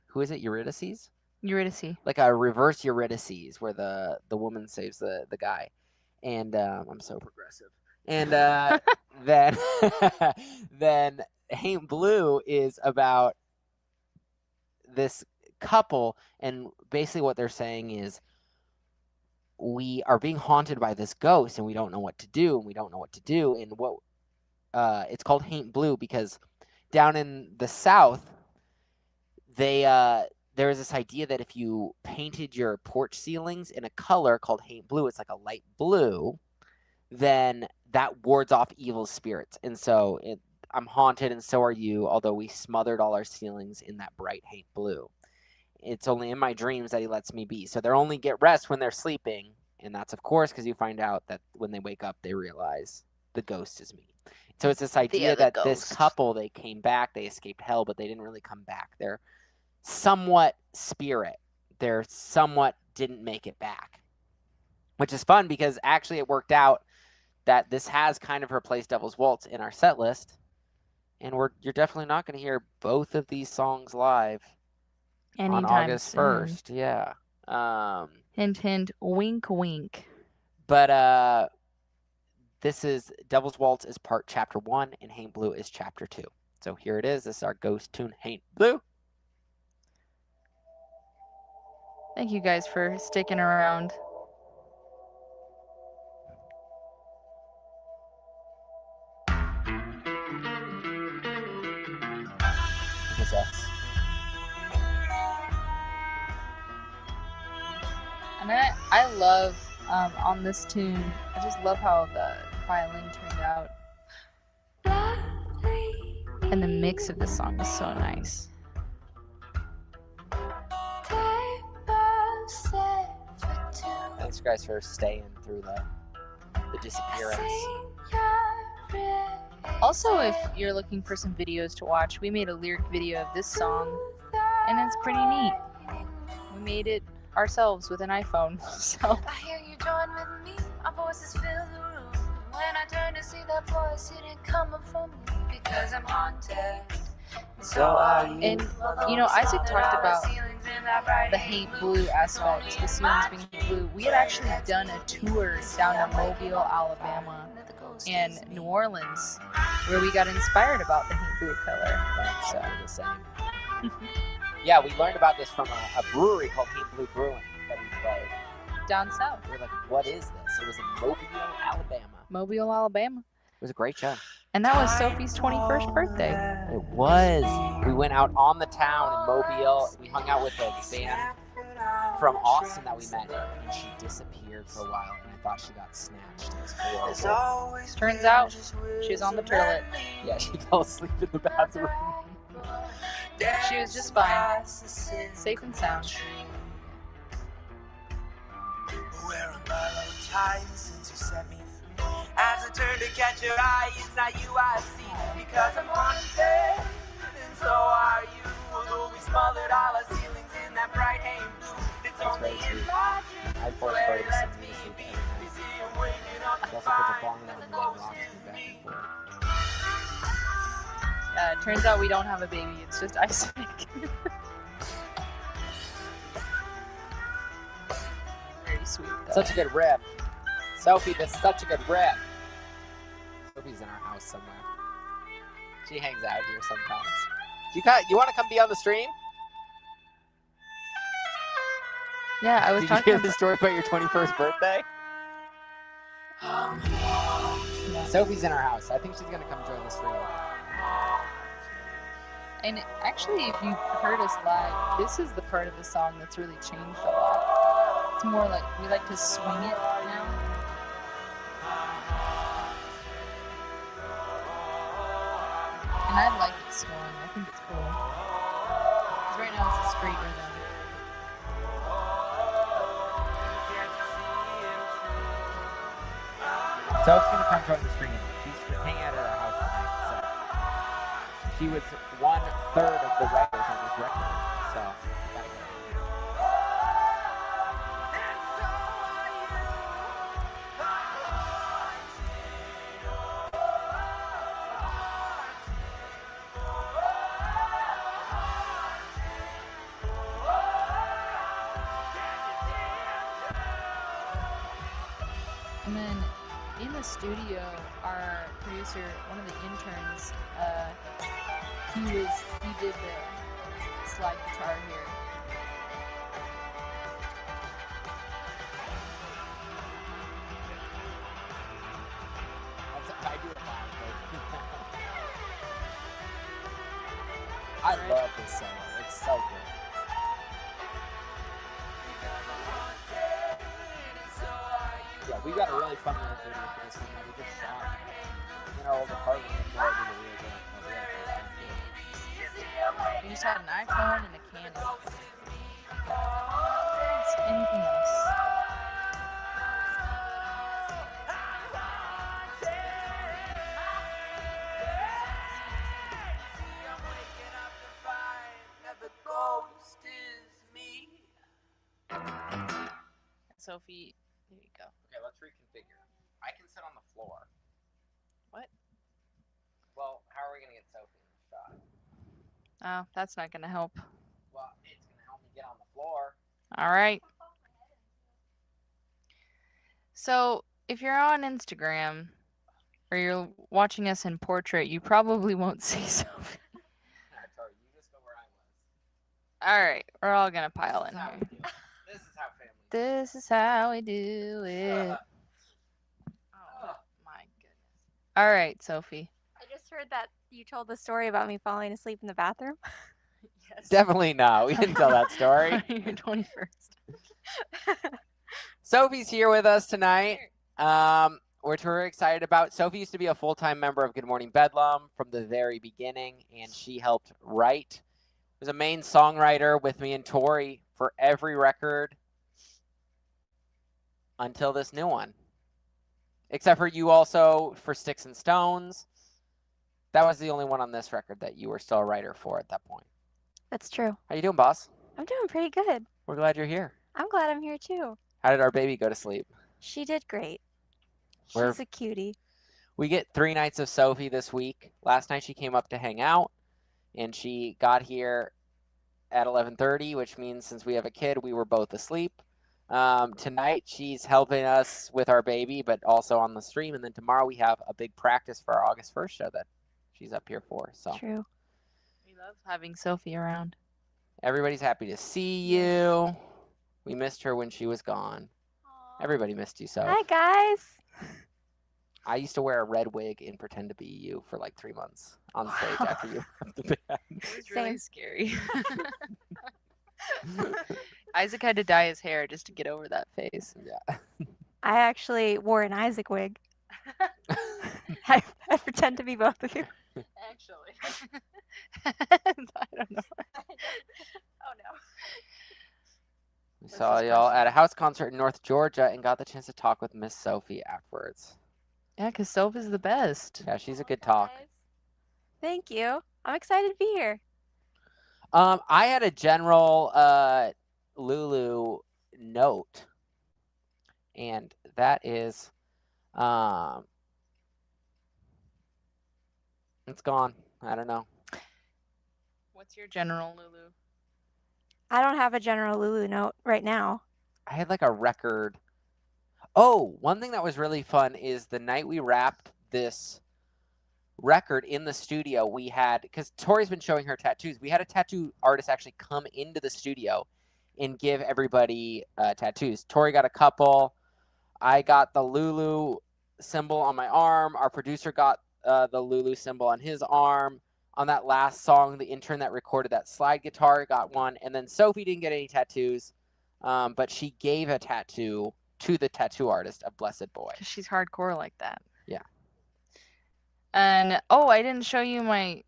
[SPEAKER 2] who is it? Eurydice?
[SPEAKER 1] Eurydice.
[SPEAKER 2] Like a reverse Eurydice, where the woman saves the guy. And I'm so progressive. And then then Haint Blue is about this couple, and basically what they're saying is we are being haunted by this ghost, and we don't know what to do, and what it's called Haint Blue because down in the South, they there is this idea that if you painted your porch ceilings in a color called Haint Blue, it's like a light blue, then that wards off evil spirits. And so I'm haunted, and so are you, although we smothered all our ceilings in that bright Haint Blue. It's only in my dreams that he lets me be. So they only get rest when they're sleeping, and that's, of course, because you find out that when they wake up, they realize the ghost is me. So it's this idea that this couple, they came back, they escaped hell, but they didn't really come back. They're somewhat spirit. They're somewhat didn't make it back, which is fun because actually it worked out that this has kind of replaced Devil's Waltz in our set list, and you're definitely not going to hear both of these songs live on August 1st. Yeah.
[SPEAKER 1] Hint, hint, wink, wink.
[SPEAKER 2] But this is Devil's Waltz is chapter 1, and Haint Blue is chapter 2. So here it is. This is our ghost tune, Haint Blue.
[SPEAKER 1] Thank you guys for sticking around.
[SPEAKER 2] This is us.
[SPEAKER 1] And I love on this tune, I just love how the violin turned out. And the mix of the song is so nice.
[SPEAKER 2] Thanks, guys, for staying through the disappearance.
[SPEAKER 1] Also, if you're looking for some videos to watch, we made a lyric video of this song, and it's pretty neat. We made it ourselves with an iPhone, so.
[SPEAKER 4] I hear you join with me, our voices fill the room. When I turn to see that voice, it ain't coming from me, because I'm haunted.
[SPEAKER 2] So are you.
[SPEAKER 1] And, Isaac talked about the Haint Blue aspect, the ceilings being Haint Blue. We had actually done a tour down to Mobile, Alabama, and New Orleans, where we got inspired about the Haint Blue color.
[SPEAKER 2] So the same. Yeah, we learned about this from a brewery called Haint Blue Brewing that we played.
[SPEAKER 1] Down south.
[SPEAKER 2] We were like, what is this? It was in Mobile, Alabama.
[SPEAKER 1] Mobile, Alabama.
[SPEAKER 2] It was a great show.
[SPEAKER 1] And that was Sophie's 21st birthday.
[SPEAKER 2] It was. We went out on the town in Mobile. We hung out with a band from Austin that we met, and she disappeared for a while, and I thought she got snatched. It was horrible.
[SPEAKER 1] Turns out she was on the toilet.
[SPEAKER 2] Yeah, she fell asleep in the bathroom.
[SPEAKER 1] She was just fine. Safe and sound.
[SPEAKER 3] We're on borrowed time since you set me free. I turn to catch your eye, it's not you I see. Because I'm haunted, and so are you. Although we smothered all our ceilings in that bright haze blue, it's
[SPEAKER 2] That's
[SPEAKER 3] only
[SPEAKER 2] very
[SPEAKER 3] in
[SPEAKER 2] sweet.
[SPEAKER 3] my dreams
[SPEAKER 2] I forced
[SPEAKER 3] where
[SPEAKER 2] Chloe
[SPEAKER 3] it
[SPEAKER 2] to sing
[SPEAKER 3] lets
[SPEAKER 2] me
[SPEAKER 3] me
[SPEAKER 2] to sleep
[SPEAKER 3] be.
[SPEAKER 2] every
[SPEAKER 3] You
[SPEAKER 2] night.
[SPEAKER 3] see, I'm waking up
[SPEAKER 2] She
[SPEAKER 3] to
[SPEAKER 2] also puts a
[SPEAKER 3] find
[SPEAKER 2] bong
[SPEAKER 3] that
[SPEAKER 2] on
[SPEAKER 3] the
[SPEAKER 2] me and
[SPEAKER 3] ghost
[SPEAKER 2] rocks
[SPEAKER 3] is
[SPEAKER 2] me back
[SPEAKER 3] me.
[SPEAKER 2] and forth.
[SPEAKER 1] It turns out we don't have a baby. It's just Isaac. Very sweet. Though.
[SPEAKER 2] Such a good riff. Sophie, this is such a good riff. Sophie's in our house somewhere. She hangs out here sometimes. You want to come be on the stream?
[SPEAKER 1] Yeah, I was
[SPEAKER 2] Did you
[SPEAKER 1] talking
[SPEAKER 2] hear the story about your 21st birthday?
[SPEAKER 1] Yeah.
[SPEAKER 2] Sophie's in our house. I think she's going to come join the stream.
[SPEAKER 1] And actually, if you've heard us live, this is the part of the song that's really changed a lot. It's more like we like to swing it now. And I like it swung. I think it's cool. Because right now it's a straight rhythm.
[SPEAKER 2] Sophie's going to come join the stream. She's hanging out at our house tonight. So she was 1/3 of the writers on this record. So gotta go.
[SPEAKER 1] And then in the studio, our producer, one of the interns, he did the slide guitar here.
[SPEAKER 2] I do it live. I love this solo. It's so good. Yeah, we got a really fun little video for this one that we just shot in our old apartment in Florida.
[SPEAKER 1] We just had an iPhone and a candle. Anything else? Sophie, there you go.
[SPEAKER 2] Okay, let's reconfigure. I can sit on the floor.
[SPEAKER 1] What?
[SPEAKER 2] Well, how are we going to get Sophie in the shot?
[SPEAKER 1] Oh, that's not going to help.
[SPEAKER 2] Well, it's going to help me get on the floor.
[SPEAKER 1] All right. So, if you're on Instagram or you're watching us in portrait, you probably won't see Sophie.
[SPEAKER 2] Sorry, you just go where I was.
[SPEAKER 1] All right, we're all going to pile in
[SPEAKER 2] How
[SPEAKER 1] here.
[SPEAKER 2] we do it. This is how family
[SPEAKER 1] This is how we do it. Oh, my goodness. All right, Sophie.
[SPEAKER 5] I just heard that you told the story about me falling asleep in the bathroom.
[SPEAKER 1] Yes.
[SPEAKER 2] Definitely not. We didn't tell that story.
[SPEAKER 1] On your 21st.
[SPEAKER 2] Sophie's here with us tonight. Which we're excited about. Sophie used to be a full-time member of Good Morning Bedlam from the very beginning, and she helped write. Was a main songwriter with me and Tori for every record until this new one. Except for you also for Sticks and Stones. That was the only one on this record that you were still a writer for at that point.
[SPEAKER 5] That's true.
[SPEAKER 2] How you doing, boss?
[SPEAKER 5] I'm doing pretty good.
[SPEAKER 2] We're glad you're here.
[SPEAKER 5] I'm glad I'm here too.
[SPEAKER 2] How did our baby go to sleep?
[SPEAKER 5] She did great.
[SPEAKER 2] We're-
[SPEAKER 5] She's a cutie.
[SPEAKER 2] We get 3 nights of Sophie this week. Last night she came up to hang out, and she got here at 11:30, which means since we have a kid, we were both asleep. Tonight she's helping us with our baby, but also on the stream. And then tomorrow we have a big practice for our August 1st show that she's up here for. So
[SPEAKER 5] True.
[SPEAKER 1] We love having Sophie around.
[SPEAKER 2] everybody's happy to see you. We missed her when she was gone. Everybody missed you, so.
[SPEAKER 5] Hi guys.
[SPEAKER 2] I used to wear a red wig and pretend to be you for like 3 months on stage after you left the band.
[SPEAKER 1] It was really
[SPEAKER 5] Same.
[SPEAKER 1] scary. Isaac had to dye his hair just to get over that phase.
[SPEAKER 2] Yeah.
[SPEAKER 5] I actually wore an Isaac wig. I pretend to be both of you.
[SPEAKER 1] Actually. I don't know. Oh no.
[SPEAKER 2] We saw y'all at a house concert in North Georgia and got the chance to talk with Miss Sophie afterwards.
[SPEAKER 1] Yeah, because Soph is the best.
[SPEAKER 2] Yeah, she's a good talk.
[SPEAKER 5] Guys. Thank you. I'm excited to be here.
[SPEAKER 2] I had a general Lulu note, and that is, it's gone. I don't know.
[SPEAKER 1] What's your general, Lulu?
[SPEAKER 5] I don't have a general Lulu note right now.
[SPEAKER 2] I had like a record. Oh, one thing that was really fun is the night we wrapped this record in the studio, we had, because Tori's been showing her tattoos, we had a tattoo artist actually come into the studio and give everybody tattoos. Tori got a couple. I got the Lulu symbol on my arm. Our producer got the Lulu symbol on his arm. On that last song, the intern that recorded that slide guitar got one. And then Sophie didn't get any tattoos, but she gave a tattoo to the tattoo artist, a blessed boy.
[SPEAKER 1] Because she's hardcore like that.
[SPEAKER 2] Yeah.
[SPEAKER 1] And, oh, I didn't show you my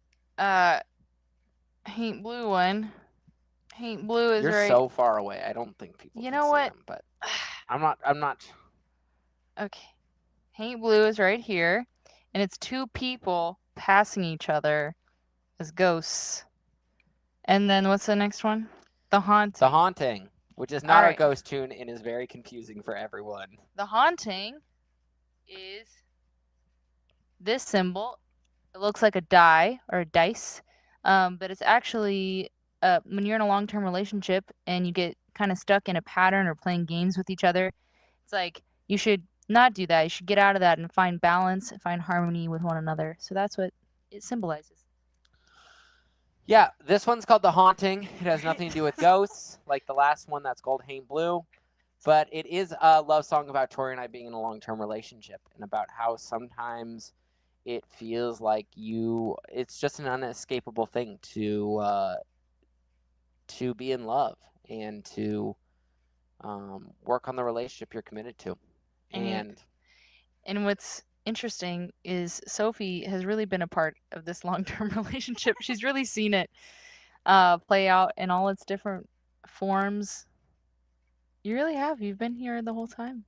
[SPEAKER 1] Haint Blue one. Haint Blue is
[SPEAKER 2] You're
[SPEAKER 1] right.
[SPEAKER 2] so far away. I don't think people
[SPEAKER 1] You
[SPEAKER 2] can
[SPEAKER 1] know
[SPEAKER 2] see
[SPEAKER 1] what?
[SPEAKER 2] them, but I'm not.
[SPEAKER 1] Okay. Haint Blue is right here. And it's two people passing each other as ghosts. And then what's the next one? The Haunting.
[SPEAKER 2] The Haunting, which is not
[SPEAKER 1] All
[SPEAKER 2] a
[SPEAKER 1] right.
[SPEAKER 2] ghost tune and is very confusing for everyone.
[SPEAKER 1] The Haunting is this symbol. It looks like a die or a dice, but it's actually when you're in a long-term relationship and you get kind of stuck in a pattern or playing games with each other, it's like you should not do that. You should get out of that and find balance, find harmony with one another. So that's what it symbolizes.
[SPEAKER 2] Yeah, this one's called The Haunting. It has nothing to do with ghosts, like the last one that's called Haint Blue. But it is a love song about Tori and I being in a long-term relationship and about how sometimes it feels like it's just an unescapable thing to be in love and to work on the relationship you're committed to. And
[SPEAKER 1] what's interesting is Sophie has really been a part of this long-term relationship. She's really seen it play out in all its different forms. You really have. You've been here the whole time.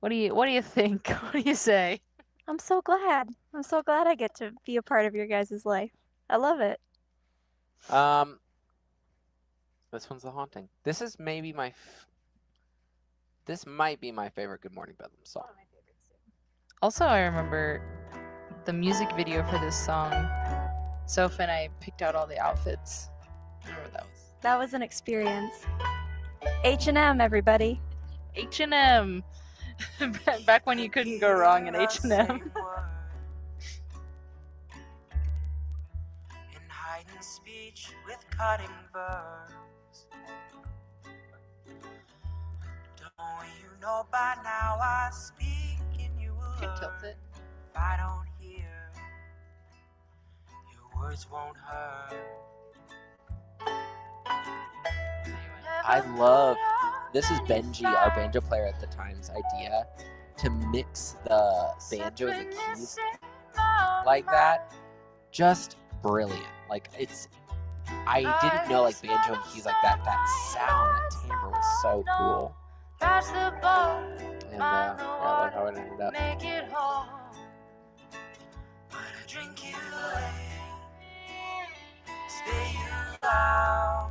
[SPEAKER 1] What do you think? What do you say?
[SPEAKER 5] I'm so glad. I'm so glad I get to be a part of your guys' life. I love it.
[SPEAKER 2] This one's The Haunting. This is maybe this might be my favorite Good Morning Bedlam song.
[SPEAKER 1] Also, I remember the music video for this song. Soph and I picked out all the outfits. Remember that was?
[SPEAKER 5] That was an experience. H&M, everybody.
[SPEAKER 1] H&M. Back when you couldn't go wrong at H&M.
[SPEAKER 3] In hiding speech with cutting verbs. Don't you know by now I speak and you will
[SPEAKER 1] Could
[SPEAKER 3] learn.
[SPEAKER 1] tilt it.
[SPEAKER 3] If I don't hear, your words won't hurt.
[SPEAKER 2] I love, this is Benji, our banjo player at the time's idea, to mix the banjo and the keys like that. Just brilliant. Like, I didn't know like banjo and keys like that. That sound, that timbre was so cool. And yeah, I love how it ended up.
[SPEAKER 3] Make it whole. But I drink you away, spit you out,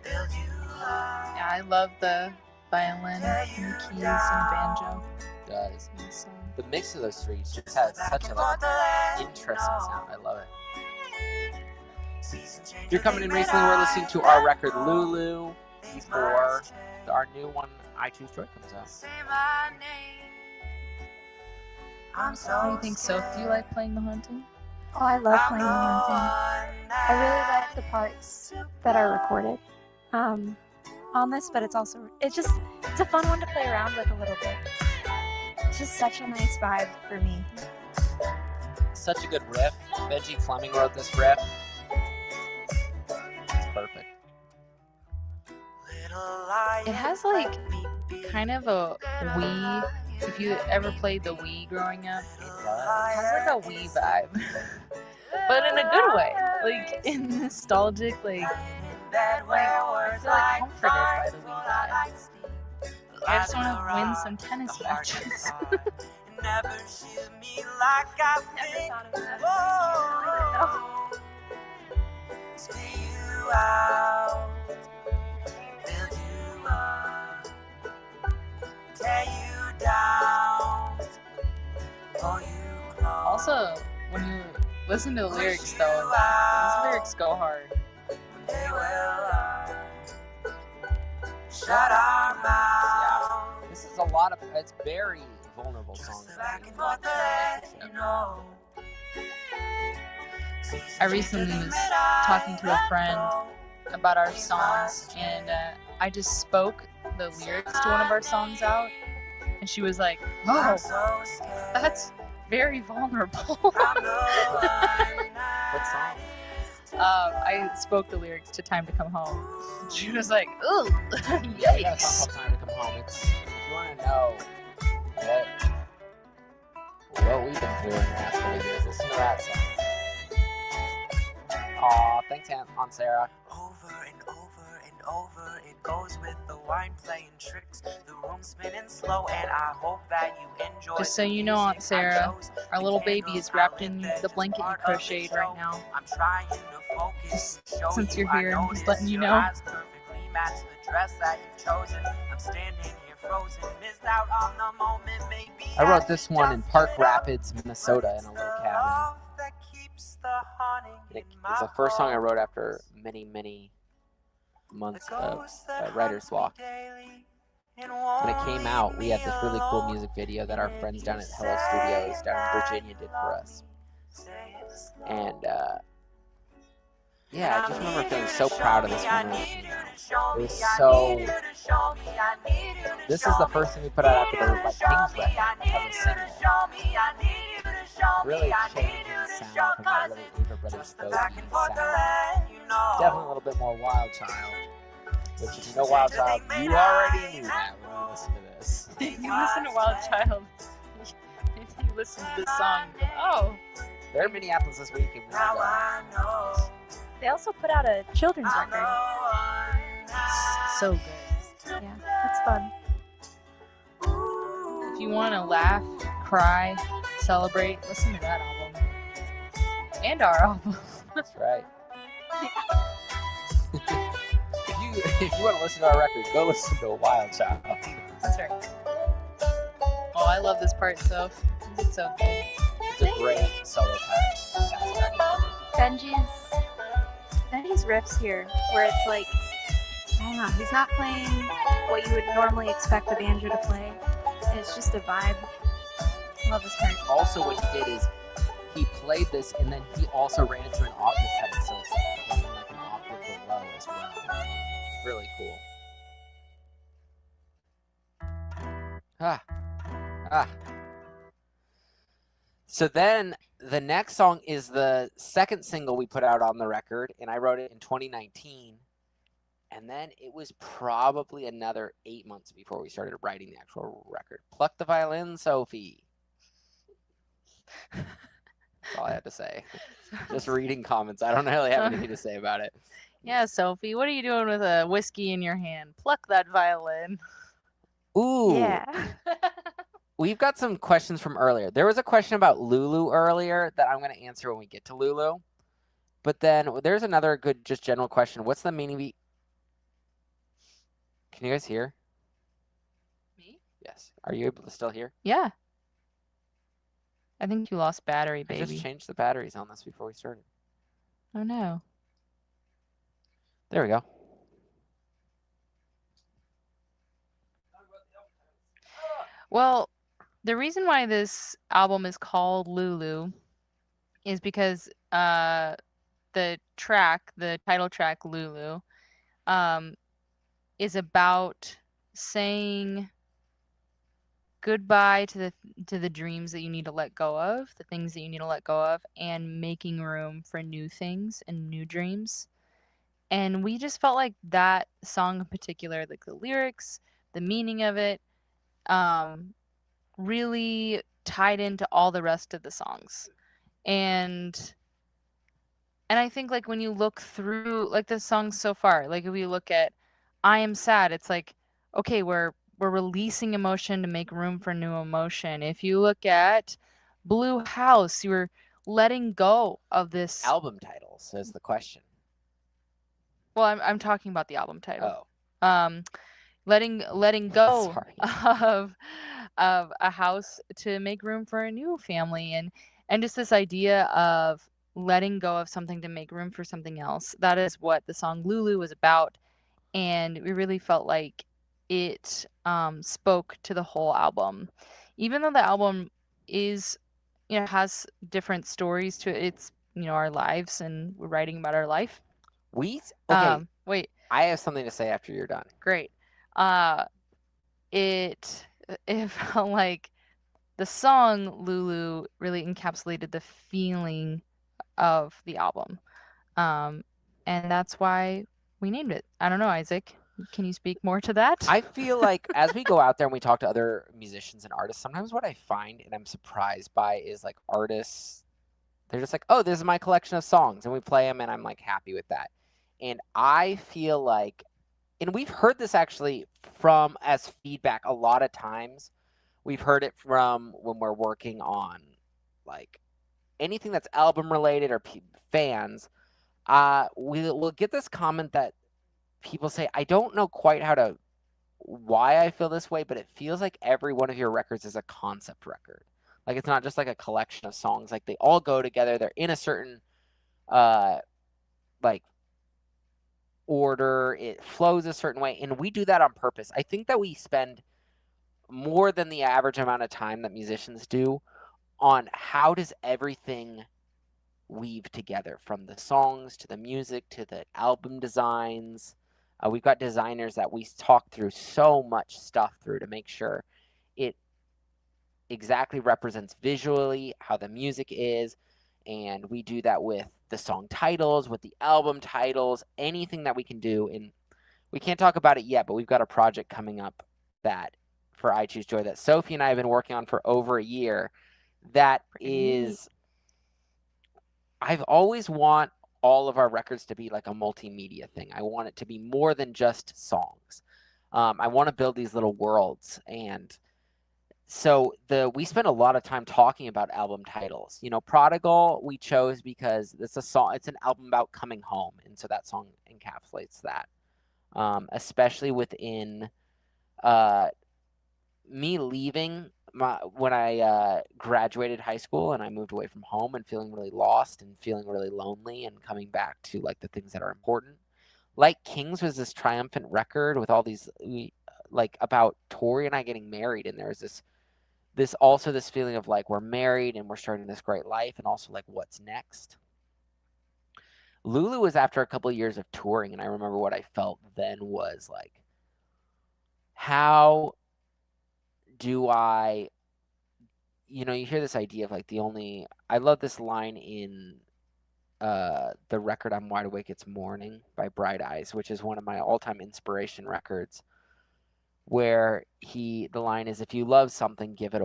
[SPEAKER 3] build you up.
[SPEAKER 1] Yeah, I love the violin and the keys and the banjo.
[SPEAKER 2] It does.
[SPEAKER 1] in this song.
[SPEAKER 2] The mix of those three just has such a interesting sound. I love it. If you're coming in recently, we're listening to our record Lulu before our new one, iTunes Joy, comes out.
[SPEAKER 3] Say my name. I'm so
[SPEAKER 1] What do you think, Soph? Do you like playing The Haunting?
[SPEAKER 5] Oh, I love playing the haunting. I really like the parts that are recorded on this, but it's a fun one to play around with a little bit. It's just such a nice vibe for me.
[SPEAKER 2] Such a good riff. Benji Fleming wrote this riff. It's perfect.
[SPEAKER 1] It has like kind of a Wii. If you ever played the Wii growing up, it has like a Wii vibe, but in a good way, like in nostalgic, like I feel like comforted by the Wii vibe. I just want to win some tennis matches.
[SPEAKER 3] Never shield me like I think. Oh, spit you out, build you up, tear you down, pull you close.
[SPEAKER 1] Also, when you listen to the lyrics, though, these lyrics go hard.
[SPEAKER 3] They will shut our mouths.
[SPEAKER 2] This is a lot of. It's very vulnerable song.
[SPEAKER 3] Just back and forth to let you know.
[SPEAKER 1] I recently was talking to a friend about our songs, and I just spoke the lyrics to one of our songs out, and she was like, "Oh, that's very vulnerable."
[SPEAKER 2] What song?
[SPEAKER 1] I spoke the lyrics to "Time to Come Home." She was like, "Ooh,
[SPEAKER 2] Yeah, we got a
[SPEAKER 1] yikes!"
[SPEAKER 2] song called Time to Come Home. It's, if you want to know what we've been through in the last couple of years, listen to that song. Aw, thanks, Aunt Sarah.
[SPEAKER 3] Over and over and over, it goes with the wine playing tricks. The room spinning slow, and I hope that you enjoy.
[SPEAKER 1] Just so you know, Aunt Sarah, our little baby is wrapped in the blanket you crocheted right now.
[SPEAKER 3] I'm trying to focus.
[SPEAKER 1] Since you're here, I'm just letting you know.
[SPEAKER 3] Perfectly match the dress that you've chosen. I'm standing here frozen, missed out on the moment. Maybe
[SPEAKER 2] I wrote this one in Park Rapids, Minnesota, in a little cabin. It was the first song I wrote after many, many months of writer's block. When it came out, we had this really cool music video that our friends down at Hello Studios down in Virginia did for us. And yeah, I just remember feeling so proud of this one. It was so. This is the first thing we put out after the Kings record as a single. Really changed the sound from that really Ava Brothers folky sound. Definitely a little bit more Wild Child. Which, if you know Wild Child, you already knew that when you listened to this.
[SPEAKER 1] If you listen to Wild Child, if you listen to this song, oh.
[SPEAKER 2] They're in Minneapolis this week, and we're going.
[SPEAKER 5] They also put out a children's record.
[SPEAKER 1] So good.
[SPEAKER 5] Yeah, that's fun.
[SPEAKER 1] If you want to laugh, cry, celebrate, listen to that album. And our album.
[SPEAKER 2] That's right. if you want to listen to our record, go listen to Wild Child.
[SPEAKER 1] That's right. Oh, I love this part, so it's so good.
[SPEAKER 2] It's a great solo patch.
[SPEAKER 5] Benji's riffs here, where it's like, I don't know, he's not playing what you would normally expect a banjo to play. It's just a vibe. Love this part.
[SPEAKER 2] Also, what he did is he played this, and then he also ran it to an octave pedal, so it's like playing like an octave below as well. Really cool. So then the next song is the second single we put out on the record, and I wrote it in 2019. And then it was probably another 8 months before we started writing the actual record. Pluck the violin, Sophie. That's all I had to say. Just reading comments. I don't really have anything to say about it.
[SPEAKER 1] Yeah, Sophie, what are you doing with a whiskey in your hand? Pluck that violin.
[SPEAKER 2] Ooh.
[SPEAKER 5] Yeah.
[SPEAKER 2] We've got some questions from earlier. There was a question about Lulu earlier that I'm going to answer when we get to Lulu. But then there's another good, just general question. What's the meaning? Can you guys hear?
[SPEAKER 1] Me?
[SPEAKER 2] Yes. Are you able to still hear?
[SPEAKER 1] Yeah. I think you lost battery,
[SPEAKER 2] I
[SPEAKER 1] baby.
[SPEAKER 2] just changed the batteries on this before we started.
[SPEAKER 1] Oh, no.
[SPEAKER 2] There we go.
[SPEAKER 1] Well, the reason why this album is called Lulu is because the title track Lulu, is about saying goodbye to the dreams that you need to let go of, the things that you need to let go of, and making room for new things and new dreams. And we just felt like that song in particular, like the lyrics, the meaning of it, really tied into all the rest of the songs. And I think like when you look through like the songs so far, like if we look at I Am Sad, it's like, okay, we're we're releasing emotion to make room for new emotion. If you look at Blue House, you were letting go of this.
[SPEAKER 2] Album titles is the question.
[SPEAKER 1] Well, I'm talking about the album title.
[SPEAKER 2] Oh,
[SPEAKER 1] Letting go
[SPEAKER 2] sorry.
[SPEAKER 1] of a house to make room for a new family, and just this idea of letting go of something to make room for something else. That is what the song Lulu was about, and we really felt like it spoke to the whole album. Even though the album is, has different stories to it, it's, our lives, and we're writing about our life.
[SPEAKER 2] Okay,
[SPEAKER 1] Wait,
[SPEAKER 2] I have something to say after you're done.
[SPEAKER 1] great. It felt like the song Lulu really encapsulated the feeling of the album. And that's why we named it. I don't know, Isaac. Can you speak more to that?
[SPEAKER 2] I feel like as we go out there and we talk to other musicians and artists, sometimes what I find and I'm surprised by is like artists, they're just like, oh, this is my collection of songs, and we play them and I'm like happy with that. And I feel like, and we've heard this actually from as feedback a lot of times. We've heard it from when we're working on like anything that's album related or fans. We'll get this comment that people say, I don't know quite why I feel this way, but it feels like every one of your records is a concept record. Like it's not just like a collection of songs. Like they all go together. They're in a certain like order. It flows a certain way, and we do that on purpose. I think that we spend more than the average amount of time that musicians do on how does everything weave together, from the songs to the music to the album designs. We've got designers that we talk through so much stuff through to make sure it exactly represents visually how the music is. And we do that with the song titles, with the album titles, anything that we can do. And we can't talk about it yet, but we've got a project coming up that for I Choose Joy that Sophie and I have been working on for over a year. That is, I've always want all of our records to be like a multimedia thing. I want it to be more than just songs. I want to build these little worlds, and so we spent a lot of time talking about album titles. Prodigal we chose because it's a song. It's an album about coming home, and so that song encapsulates that. Especially within me leaving when I graduated high school and I moved away from home and feeling really lost and feeling really lonely and coming back to like the things that are important. Like Kings was this triumphant record with all these like about Tori and I getting married, and there's this feeling of like we're married and we're starting this great life, and also like what's next. Lulu was after a couple of years of touring, and I remember what I felt then was like, how do I, you hear this idea of like I love this line in the record I'm Wide Awake It's Morning by Bright Eyes, which is one of my all-time inspiration records, where the line is, if you love something, give it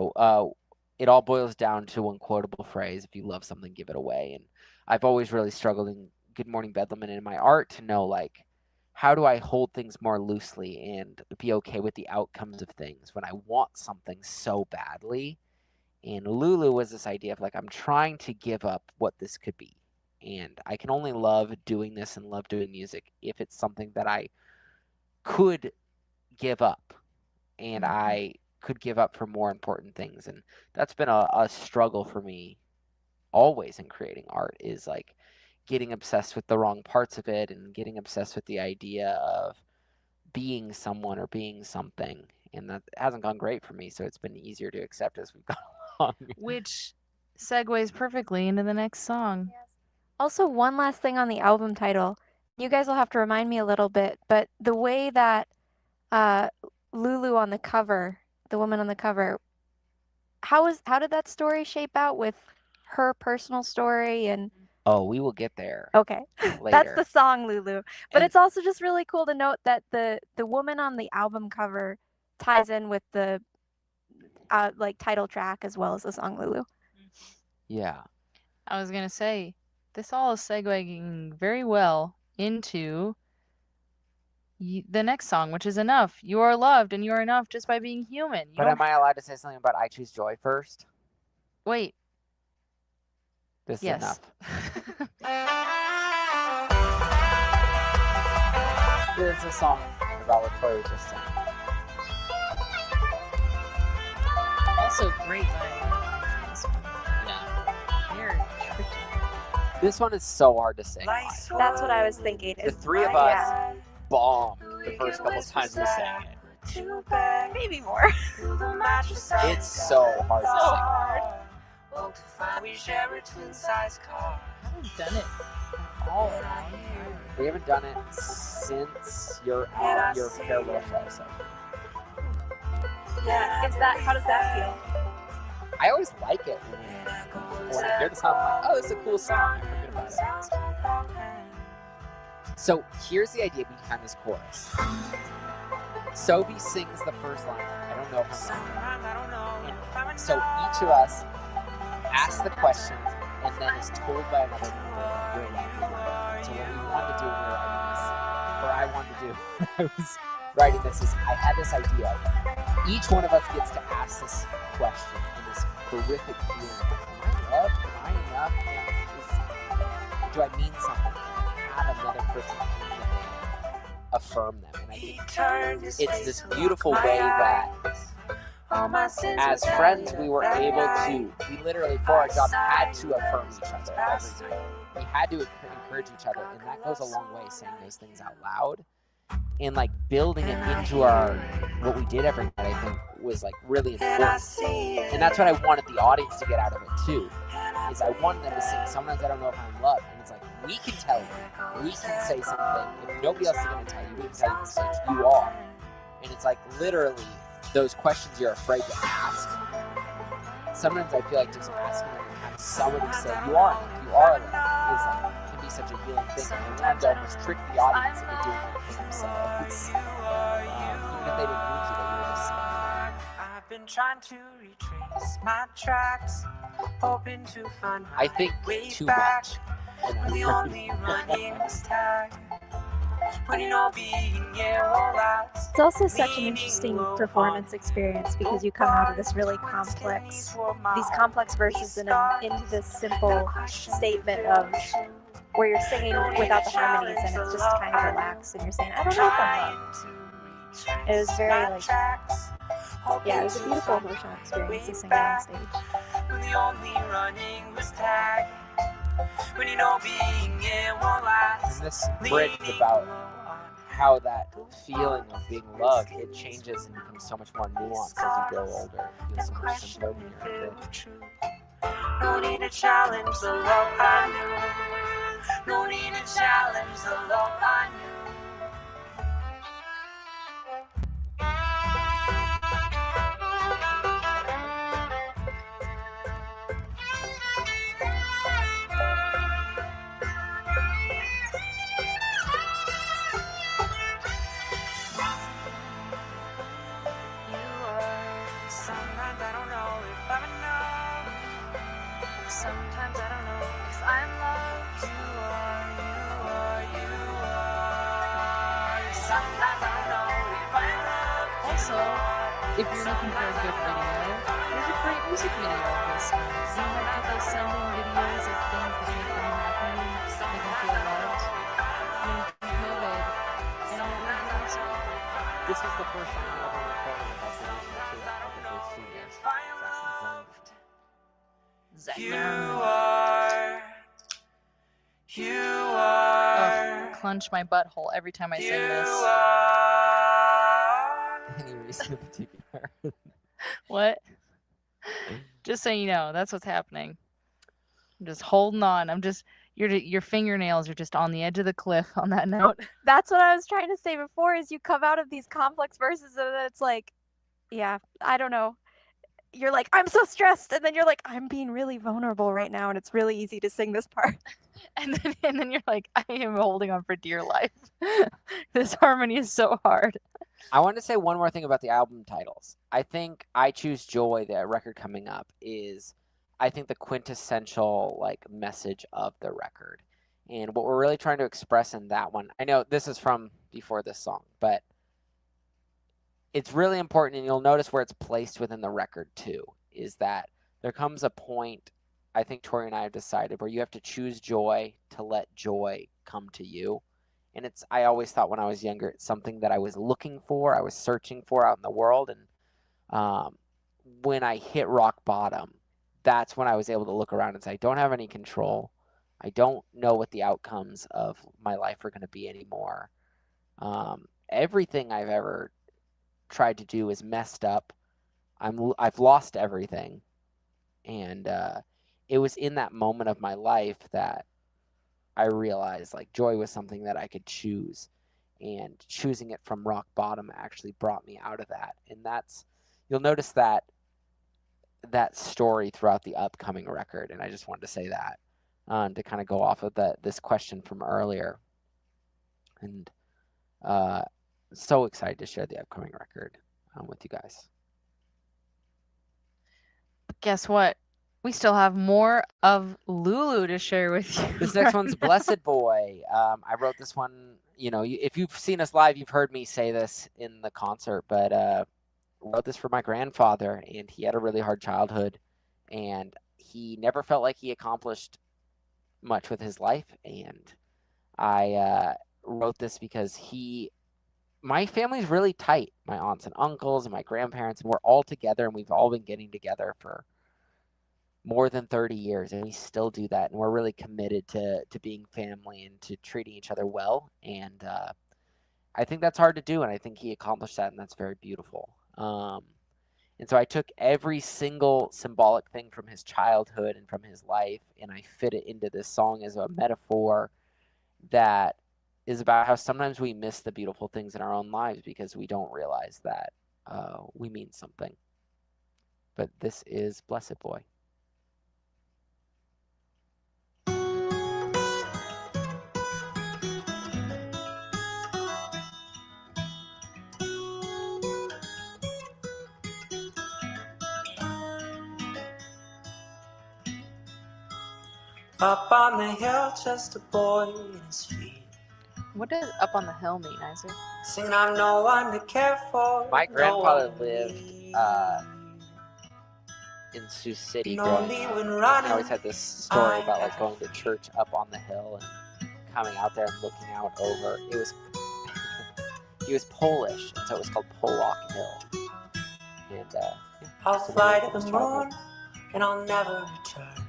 [SPEAKER 2] it all boils down to one quotable phrase, if you love something, give it away. And I've always really struggled in Good Morning Bedlam and in my art to know like, how do I hold things more loosely and be okay with the outcomes of things when I want something so badly? And Lulu was this idea of like, I'm trying to give up what this could be. And I can only love doing this and love doing music if it's something that I could give up, and I could give up for more important things. And that's been a struggle for me always in creating art, is like getting obsessed with the wrong parts of it and getting obsessed with the idea of being someone or being something. And that hasn't gone great for me, so it's been easier to accept as we've gone along.
[SPEAKER 1] Which segues perfectly into the next song.
[SPEAKER 5] Yes. Also, one last thing on the album title. You guys will have to remind me a little bit, but the way that Lulu on the cover, the woman on the cover, how did that story shape out with her personal story? And
[SPEAKER 2] Oh, we will get there.
[SPEAKER 5] Okay, that's the song Lulu. But it's also just really cool to note that the woman on the album cover ties in with the like title track as well as the song Lulu.
[SPEAKER 2] Yeah.
[SPEAKER 1] I was gonna say, this all is segueing very well into the next song, which is Enough. You are loved and you are enough just by being human. You
[SPEAKER 2] But
[SPEAKER 1] don't
[SPEAKER 2] am I allowed to say something about I Choose Joy first?
[SPEAKER 1] wait.
[SPEAKER 2] This is
[SPEAKER 1] Yes.
[SPEAKER 2] enough. Here's a song about what Tori just sang.
[SPEAKER 1] Also great violin. This one.
[SPEAKER 2] Yeah.
[SPEAKER 1] Very tricky.
[SPEAKER 2] This one is so hard to sing live.
[SPEAKER 5] That's what I was thinking.
[SPEAKER 2] The three of us bombed the first couple times we sang it.
[SPEAKER 5] Maybe more.
[SPEAKER 2] It's so hard to sing.
[SPEAKER 3] We share a twin size car.
[SPEAKER 1] I haven't done it all around.
[SPEAKER 2] We haven't done it since your farewell show. So
[SPEAKER 5] How does that feel?
[SPEAKER 2] I always like it when I hear the song. I'm like, oh, this is a cool song. I forget about it. So here's the idea behind this chorus. Sophie sings the first line. I don't know if I'm wrong. So each of us asks the questions and then is told by another member that you're loved. So what we wanted to do when we were writing this, or I wanted to do when I was writing this, is I had this idea. Each one of us gets to ask this question and this horrific feeling. Am I loved? Am I enough? Do I mean something? Have another person in the band affirm them. And I think it's this beautiful way that as friends we were able to, we literally for our job had to affirm each other every night. We had to encourage each other, and that goes a long way, saying those things out loud and like building it into our what we did every night. I think was like really important, and that's what I wanted the audience to get out of it too. Is I wanted them to sing "Sometimes I Don't Know If I'm Loved," and it's like we can tell you, we can say something. If nobody else is going to tell you, we can tell you on stage, you are. And it's like literally those questions you're afraid to ask. Sometimes I feel like just asking them and having somebody say, "You are enough, you are enough," is like can be such a healing thing. And we wanted to almost trick the audience into doing that for themselves. Even if they didn't mean to, they were just saying.
[SPEAKER 3] I've been trying to retrace my tracks, hoping to find my
[SPEAKER 2] I think
[SPEAKER 3] way
[SPEAKER 2] too
[SPEAKER 3] back.
[SPEAKER 2] much.
[SPEAKER 3] When the only running was time. When you know being here will last.
[SPEAKER 5] It's also such an interesting performance experience because you come out of this really complex, these complex verses into this simple statement of where you're singing without the harmonies and it's just kind of relaxed and you're saying, I don't know if I'm loved. It was very like, yeah, it was a beautiful emotional experience to sing on stage.
[SPEAKER 3] When the only running was tag. When you know being here will last.
[SPEAKER 2] And this bridge is about how that feeling of being loved, it changes and becomes so much more nuanced as you grow older. It feels so much simpler when you're a kid.
[SPEAKER 3] No need to challenge the love I knew. No need to challenge the love I knew. Sometimes I don't know if I'm enough. Sometimes I don't know if I'm loved. You are. Sometimes I don't know if I'm loved.
[SPEAKER 1] Also, if you're looking for a good video, there's a great music video of this one. You might people sending videos of things that make them happy, make them feel loved, during COVID, and it was awesome.
[SPEAKER 2] This is the first time I ever recorded without the those 2 years.
[SPEAKER 1] Zach
[SPEAKER 3] You
[SPEAKER 1] Efron.
[SPEAKER 3] are. You are.
[SPEAKER 1] Oh, clench my butthole every time I sing
[SPEAKER 3] You
[SPEAKER 1] this.
[SPEAKER 3] are.
[SPEAKER 2] Any reason in particular?
[SPEAKER 1] What? Just so you know, that's what's happening. I'm just holding on. Your fingernails are just on the edge of the cliff on that note.
[SPEAKER 5] That's what I was trying to say before is you come out of these complex verses and then it's like, yeah, I don't know. You're like, I'm so stressed. And then you're like, I'm being really vulnerable right now. And it's really easy to sing this part.
[SPEAKER 1] And then you're like, I am holding on for dear life. This harmony is so hard.
[SPEAKER 2] I want to say one more thing about the album titles. I think I Choose Joy, the record coming up, is I think the quintessential like message of the record. And what we're really trying to express in that one, I know this is from before this song, but it's really important, and you'll notice where it's placed within the record too, is that there comes a point, I think Tori and I have decided, where you have to choose joy to let joy come to you. And I always thought when I was younger, it's something that I was looking for, I was searching for out in the world. And when I hit rock bottom, that's when I was able to look around and say, I don't have any control. I don't know what the outcomes of my life are going to be anymore. Everything I've ever tried to do is messed up. I've lost everything. And it was in that moment of my life that I realized like joy was something that I could choose, and choosing it from rock bottom actually brought me out of that. And you'll notice that story throughout the upcoming record. And I just wanted to say that to kind of go off of this question from earlier. And so excited to share the upcoming record with you guys.
[SPEAKER 1] Guess what? We still have more of Lulu to share with you.
[SPEAKER 2] This next one's Blessed Boy. I wrote this one, if you've seen us live, you've heard me say this in the concert, but wrote this for my grandfather, and he had a really hard childhood, and he never felt like he accomplished much with his life. And I wrote this because my family's really tight, my aunts and uncles and my grandparents, and we're all together, and we've all been getting together for more than 30 years, and we still do that, and we're really committed to being family and to treating each other well. And I think that's hard to do, and I think he accomplished that, and that's very beautiful. And so I took every single symbolic thing from his childhood and from his life, and I fit it into this song as a metaphor that is about how sometimes we miss the beautiful things in our own lives because we don't realize that we mean something. But this is Blessed Boy.
[SPEAKER 3] Up on the hill, just a boy in his feet.
[SPEAKER 1] What does up on the hill mean, Isaac?
[SPEAKER 3] Singing, I'm no one to care for.
[SPEAKER 2] My grandfather lived
[SPEAKER 3] me.
[SPEAKER 2] in Sioux City
[SPEAKER 3] No
[SPEAKER 2] growing
[SPEAKER 3] me
[SPEAKER 2] up.
[SPEAKER 3] when
[SPEAKER 2] He
[SPEAKER 3] running.
[SPEAKER 2] always had this story about like going to church up on the hill and coming out there and looking out over. It was he was Polish, and so it was called Polak Hill. And
[SPEAKER 3] I'll
[SPEAKER 2] so
[SPEAKER 3] fly
[SPEAKER 2] that
[SPEAKER 3] to
[SPEAKER 2] was
[SPEAKER 3] the
[SPEAKER 2] his childhood.
[SPEAKER 3] moon and I'll never return.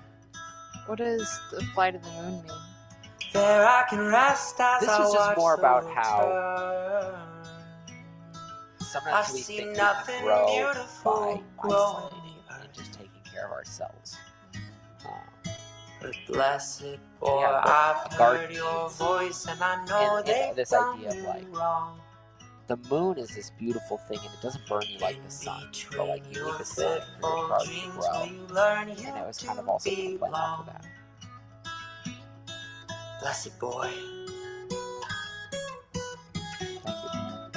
[SPEAKER 1] What does the flight of the moon mean?
[SPEAKER 3] There I can rest as
[SPEAKER 2] This
[SPEAKER 3] I
[SPEAKER 2] was just
[SPEAKER 3] watch
[SPEAKER 2] more
[SPEAKER 3] the
[SPEAKER 2] about
[SPEAKER 3] world
[SPEAKER 2] how
[SPEAKER 3] turn.
[SPEAKER 2] sometimes
[SPEAKER 3] I
[SPEAKER 2] we
[SPEAKER 3] see
[SPEAKER 2] think we
[SPEAKER 3] nothing
[SPEAKER 2] can grow
[SPEAKER 3] beautiful
[SPEAKER 2] by
[SPEAKER 3] growing
[SPEAKER 2] isolating and just taking care of ourselves.
[SPEAKER 3] But blessed boy,
[SPEAKER 2] Yeah, but
[SPEAKER 3] I've
[SPEAKER 2] a garden
[SPEAKER 3] heard your
[SPEAKER 2] needs-
[SPEAKER 3] voice and I know
[SPEAKER 2] and
[SPEAKER 3] they've
[SPEAKER 2] this
[SPEAKER 3] done
[SPEAKER 2] idea of,
[SPEAKER 3] you
[SPEAKER 2] like,
[SPEAKER 3] wrong.
[SPEAKER 2] The moon is this beautiful thing, and it doesn't burn you like the sun, but like you need the sun for your garden to grow. And it was kind of also going to play off of that.
[SPEAKER 3] Blessed boy.
[SPEAKER 2] Thank you.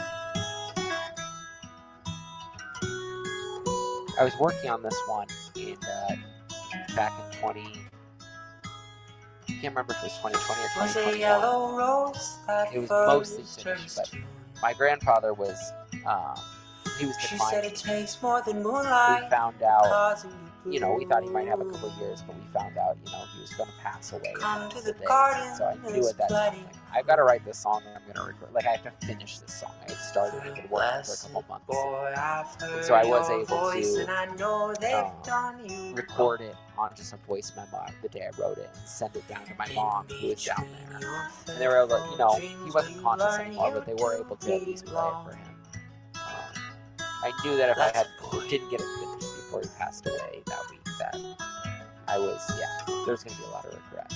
[SPEAKER 2] I was working on this one back in 20. I can't remember if it was 2020 or
[SPEAKER 3] Was a
[SPEAKER 2] 2021.
[SPEAKER 3] yellow rose that
[SPEAKER 2] It was
[SPEAKER 3] first
[SPEAKER 2] mostly
[SPEAKER 3] turned
[SPEAKER 2] finished, but
[SPEAKER 3] to moon.
[SPEAKER 2] my grandfather was he was
[SPEAKER 3] She said
[SPEAKER 2] declining.
[SPEAKER 3] it takes more than moonlight.
[SPEAKER 2] We found out,
[SPEAKER 3] causing you
[SPEAKER 2] we thought he might have a couple of years, but we found out, he was going to pass away.
[SPEAKER 3] Come to the
[SPEAKER 2] days.
[SPEAKER 3] garden,
[SPEAKER 2] So I knew
[SPEAKER 3] there's
[SPEAKER 2] at that time,
[SPEAKER 3] plenty.
[SPEAKER 2] like, I've got to write this song and I'm going to record. Like, I have to finish this song. I had started and been working for a
[SPEAKER 3] Blessed
[SPEAKER 2] couple months.
[SPEAKER 3] boy, I've heard
[SPEAKER 2] so I was
[SPEAKER 3] your
[SPEAKER 2] able
[SPEAKER 3] voice
[SPEAKER 2] to,
[SPEAKER 3] and I know they've done you
[SPEAKER 2] record it on just a voice memo the day I wrote it and send it down to my mom, who was down there. And they were able to, he wasn't conscious anymore, but they were able to at least play it for him. I knew that if I didn't get it finished before he passed away that week, that I was, there's going to be a lot of regret.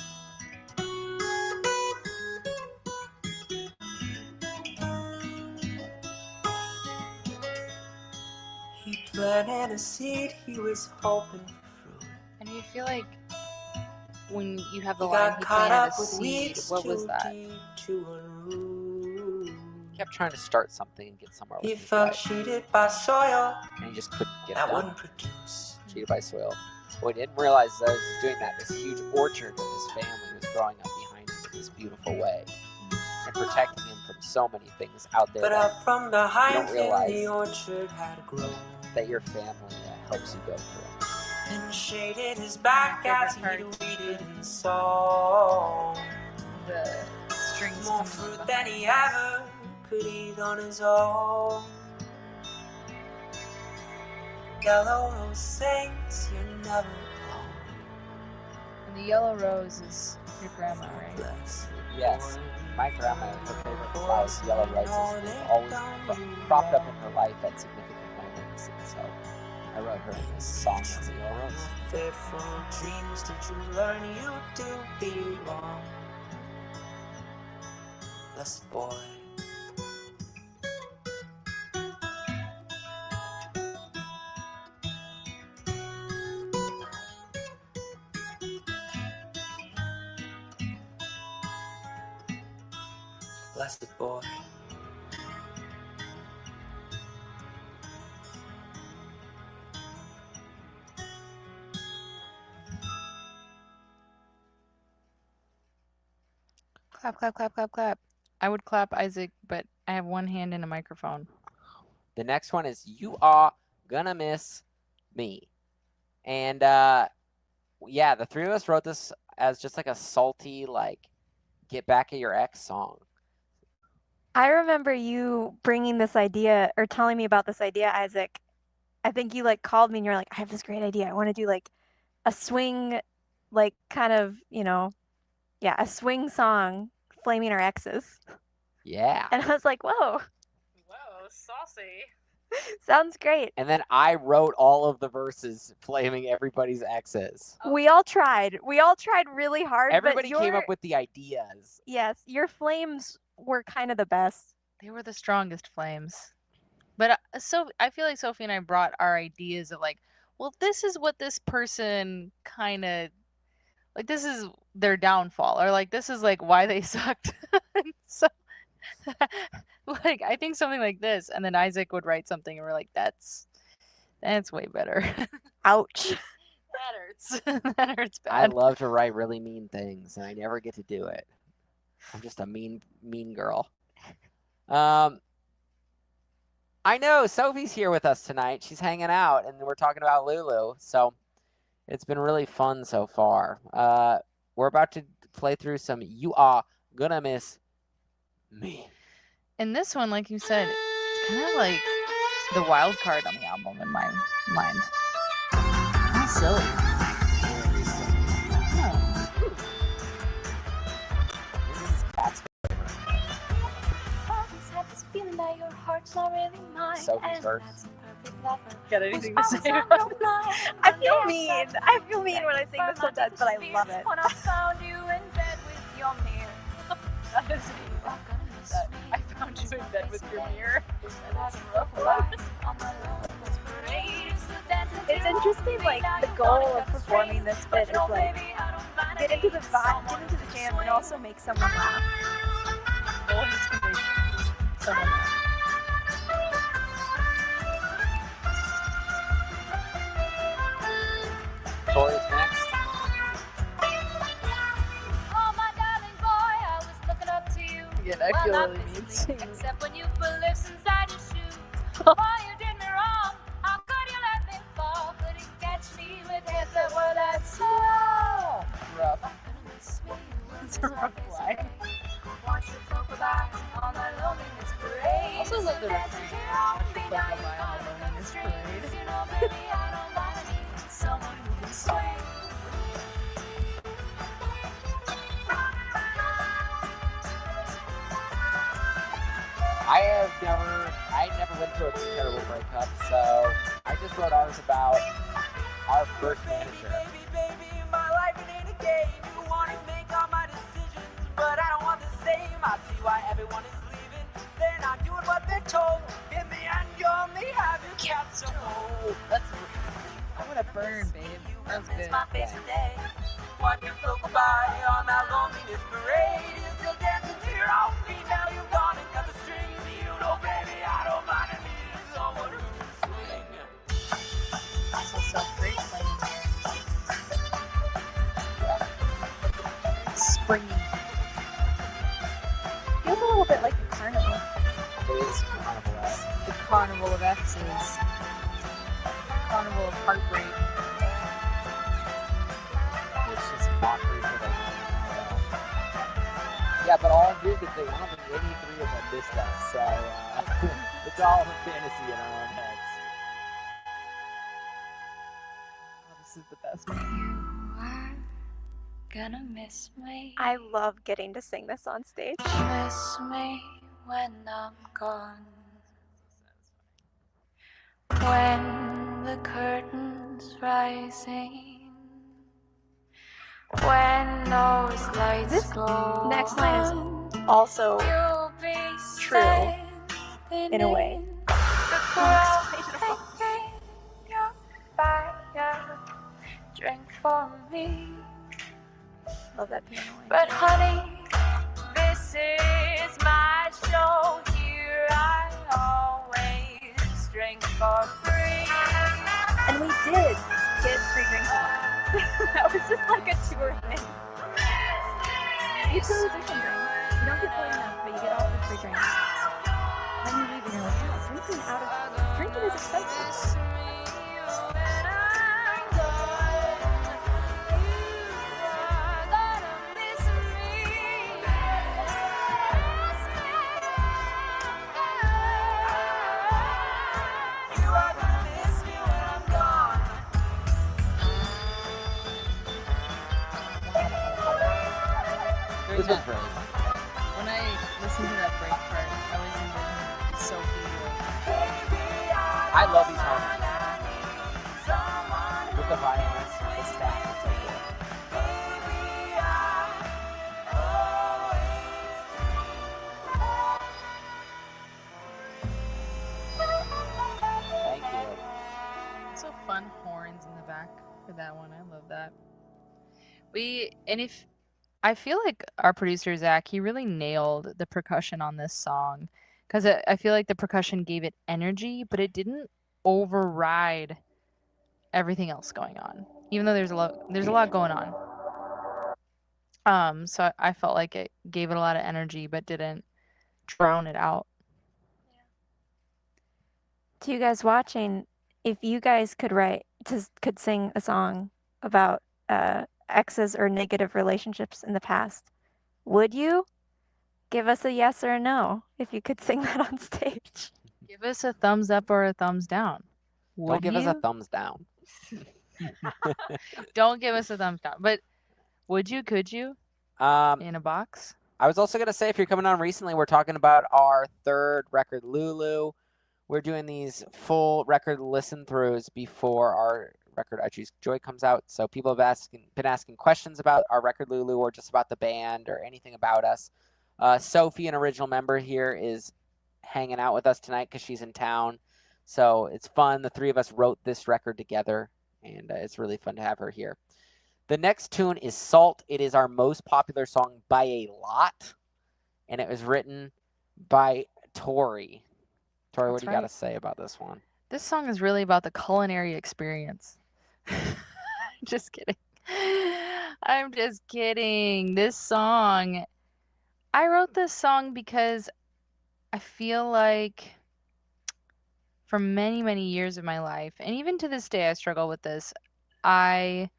[SPEAKER 3] He planted a seed, he was hoping for fruit.
[SPEAKER 1] And do you feel like when you have the
[SPEAKER 3] He
[SPEAKER 1] line,
[SPEAKER 3] got
[SPEAKER 1] he
[SPEAKER 3] caught
[SPEAKER 1] planted
[SPEAKER 3] up
[SPEAKER 1] a
[SPEAKER 3] with
[SPEAKER 1] seed,
[SPEAKER 3] weeds
[SPEAKER 1] what was
[SPEAKER 3] too
[SPEAKER 1] that?
[SPEAKER 3] deep to unroot.
[SPEAKER 2] He kept trying to start something and get somewhere with
[SPEAKER 3] He
[SPEAKER 2] his
[SPEAKER 3] felt
[SPEAKER 2] life,
[SPEAKER 3] cheated by soil
[SPEAKER 2] and he just couldn't get
[SPEAKER 3] that
[SPEAKER 2] it done.
[SPEAKER 3] wouldn't produce.
[SPEAKER 2] Cheated by soil. What he didn't realize is that he was doing that, this huge orchard that his family was growing up behind him this beautiful way and protecting him from so many things out there
[SPEAKER 3] But
[SPEAKER 2] that
[SPEAKER 3] up from
[SPEAKER 2] you
[SPEAKER 3] behind
[SPEAKER 2] don't
[SPEAKER 3] him
[SPEAKER 2] realize
[SPEAKER 3] the orchard had grown,
[SPEAKER 2] that your family helps you go through.
[SPEAKER 3] and shaded his back as he
[SPEAKER 1] Favorite part.
[SPEAKER 3] weeded in song.
[SPEAKER 1] The strings
[SPEAKER 3] More
[SPEAKER 1] coming
[SPEAKER 3] fruit
[SPEAKER 1] in
[SPEAKER 3] than
[SPEAKER 1] behind.
[SPEAKER 3] he ever could eat on his own. Yellow rose sings, you're never alone.
[SPEAKER 1] And the yellow rose is your grandma, right?
[SPEAKER 3] Bless
[SPEAKER 2] Yes, my grandma, her favorite flowers, yellow roses, they've always cropped up in her life at significant moments. And so I wrote her in this song of the yellow rose.
[SPEAKER 3] Faithful dreams did you learn you do belong? Blessed boy. Blessed boy.
[SPEAKER 1] Clap, clap, clap, clap, clap. I would clap Isaac, but I have one hand in a microphone.
[SPEAKER 2] The next one is You Are Gonna Miss Me. And yeah, the three of us wrote this as just like a salty, like, get back at your ex song.
[SPEAKER 5] I remember you bringing this idea or telling me about this idea, Isaac. I think you like called me and you're like, I have this great idea. I want to do like a swing, like kind of, a swing song, flaming our exes.
[SPEAKER 2] Yeah.
[SPEAKER 5] And I was like, whoa,
[SPEAKER 1] Whoa, saucy.
[SPEAKER 5] sounds great.
[SPEAKER 2] And then I wrote all of the verses flaming everybody's exes.
[SPEAKER 5] We all tried. We all tried really hard.
[SPEAKER 2] Everybody
[SPEAKER 5] but
[SPEAKER 2] came up with the ideas.
[SPEAKER 5] Yes, your flames were kind of the best.
[SPEAKER 1] They were the strongest flames. But so I feel like Sophie and I brought our ideas of like, well, this is what this person kind of like. This is their downfall, or like this is like why they sucked. So, like I think something like this, and then Isaac would write something, and we're like, that's way better.
[SPEAKER 5] Ouch.
[SPEAKER 1] That hurts. That hurts
[SPEAKER 2] I
[SPEAKER 1] bad.
[SPEAKER 2] love to write really mean things, and I never get to do it. I'm just a mean girl. I know Sophie's here with us tonight. She's hanging out, and we're talking about Lulu. So it's been really fun so far. We're about to play through some You Are Gonna Miss Me.
[SPEAKER 1] And this one, like you said, it's kind of like the wild card on the album in my mind. How silly.
[SPEAKER 4] Always have this feeling that your heart's not really mine.
[SPEAKER 2] Sophie's
[SPEAKER 4] and
[SPEAKER 2] verse.
[SPEAKER 4] that's a perfect lover.
[SPEAKER 1] Got anything to say
[SPEAKER 4] Always
[SPEAKER 1] about
[SPEAKER 4] on your mind.
[SPEAKER 5] I feel mean. I feel mean when I sing this sometimes, but I love it.
[SPEAKER 4] When I found you in bed with your mirror.
[SPEAKER 1] that? Is
[SPEAKER 4] You're gonna miss
[SPEAKER 1] that
[SPEAKER 4] me.
[SPEAKER 1] I found you in bed with your mirror.
[SPEAKER 4] That's rough life on the loneliest parade.
[SPEAKER 5] It's interesting, like, the goal of performing this bit is, like, get into the vibe, get into the jam, and also make someone laugh.
[SPEAKER 1] Goal is to make someone laugh.
[SPEAKER 2] Tori's next.
[SPEAKER 4] Oh, my darling boy, I was looking up to you.
[SPEAKER 1] Again, I feel really mean.
[SPEAKER 4] Except when you put lips inside your shoes. Boy, you did me wrong. How could you let me fall? Couldn't catch me with hands that were that slow.
[SPEAKER 1] Rough.
[SPEAKER 4] I'm gonna miss me.
[SPEAKER 1] It's a rough line.
[SPEAKER 4] Want you to think about all that loneliness parade.
[SPEAKER 1] Also love the
[SPEAKER 4] Dancing
[SPEAKER 1] refrain.
[SPEAKER 4] around me,
[SPEAKER 1] Think
[SPEAKER 4] now
[SPEAKER 1] of
[SPEAKER 4] you
[SPEAKER 1] my
[SPEAKER 4] got
[SPEAKER 1] own
[SPEAKER 4] the
[SPEAKER 1] loneliness
[SPEAKER 4] strings.
[SPEAKER 1] parade.
[SPEAKER 4] You know, baby, I don't wanna need someone who can swing.
[SPEAKER 2] I never went through a terrible breakup, so I just wrote ours about our first manager.
[SPEAKER 3] Baby, my life it ain't a game. You want to make all my decisions, but I don't want the same. I see why everyone is leaving. They're not doing what they're told. In the end, you only have your cats to hold.
[SPEAKER 1] I want to burn, babe. That was good.
[SPEAKER 3] My face today. Watch you float by on that loneliness parade. You're still dancing to your own beat. Now you've gone and cut the strings. You know, baby, I don't mind if you someone who can swing.
[SPEAKER 1] Also self-great playing. Springy.
[SPEAKER 5] little bit like a carnival.
[SPEAKER 2] It is Carnival-esque.
[SPEAKER 1] The carnival of X's. Carnival of heartbreak.
[SPEAKER 2] It's just mockery for the yeah, but all here's the thing. I don't think any three of them missed us, so it's all fantasy in our own heads.
[SPEAKER 1] Oh, this is the best.
[SPEAKER 4] Gonna miss me.
[SPEAKER 5] I love getting to sing this on stage.
[SPEAKER 4] Miss me when I'm gone. When the curtain's rising. When those lights
[SPEAKER 5] This
[SPEAKER 4] go
[SPEAKER 5] next line is
[SPEAKER 4] on,
[SPEAKER 5] also
[SPEAKER 4] you'll be
[SPEAKER 5] true
[SPEAKER 4] standing
[SPEAKER 5] in a way.
[SPEAKER 4] the crowd in your fire. Drink for me.
[SPEAKER 5] Love that piano line.
[SPEAKER 4] But honey, this is my show. Here I always drink for free.
[SPEAKER 5] And we did get free drinks. That was just like a tour thing. It's a musician drink. You don't get paid enough, but you get all the free drinks. Then you leave and you're like, wow, drinking is expensive.
[SPEAKER 2] This was great.
[SPEAKER 1] When I listened to that break part, I was envisioning Sophie.
[SPEAKER 2] I love these harmonies. With the violence, the staff is so good. Thank you.
[SPEAKER 1] So fun horns in the back for that one. I love that. If I feel like our producer Zach, he really nailed the percussion on this song, because I feel like the percussion gave it energy, but it didn't override everything else going on. Even though there's a lot going on. So I felt like it gave it a lot of energy, but didn't drown it out.
[SPEAKER 5] To you guys watching, if you guys could sing a song about exes or negative relationships in the past, would you? Give us a yes or a no if you could sing that on stage.
[SPEAKER 1] Give us a thumbs up or a thumbs down.
[SPEAKER 2] Don't give us a
[SPEAKER 1] you?
[SPEAKER 2] thumbs down.
[SPEAKER 1] Don't give us a thumbs down. But would you? Could you? In a box?
[SPEAKER 2] I was also going to say, if you're coming on recently, we're talking about our third record, Lulu. We're doing these full record listen-throughs before our record, I Choose Joy, comes out. So people have been asking questions about our record, Lulu, or just about the band or anything about us. Sophie, an original member here, is hanging out with us tonight because she's in town. So it's fun. The three of us wrote this record together, and it's really fun to have her here. The next tune is Salt. It is our most popular song by a lot, and it was written by Tori. Tori, what do you got to say about this one?
[SPEAKER 1] This song is really about the culinary experience. Just kidding. I'm just kidding. This song, I wrote this song because I feel like for many, many years of my life, and even to this day I struggle with this, well,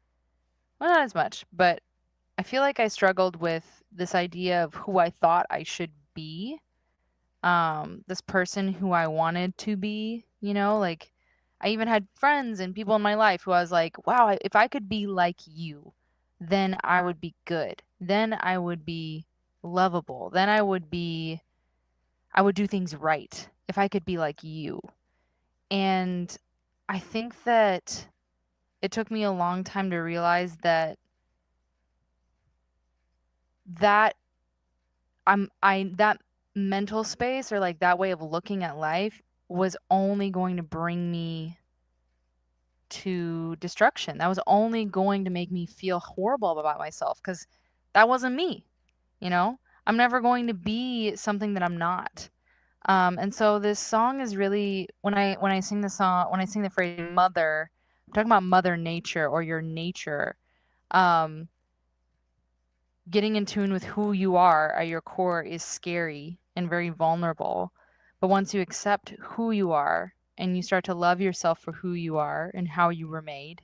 [SPEAKER 1] not as much, but I feel like I struggled with this idea of who I thought I should be. This person who I wanted to be, like I even had friends and people in my life who I was like, wow, if I could be like you, then I would be good. Then I would be lovable. Then I would do things right if I could be like you. And I think that it took me a long time to realize that that mental space, or like that way of looking at life, was only going to bring me to destruction. That was only going to make me feel horrible about myself, because that wasn't me. I'm never going to be something that I'm not. And so this song is really, when I sing the song, when I sing the phrase mother, I'm talking about Mother Nature, or your nature. Getting in tune with who you are at your core is scary, and very vulnerable. But once you accept who you are and you start to love yourself for who you are and how you were made,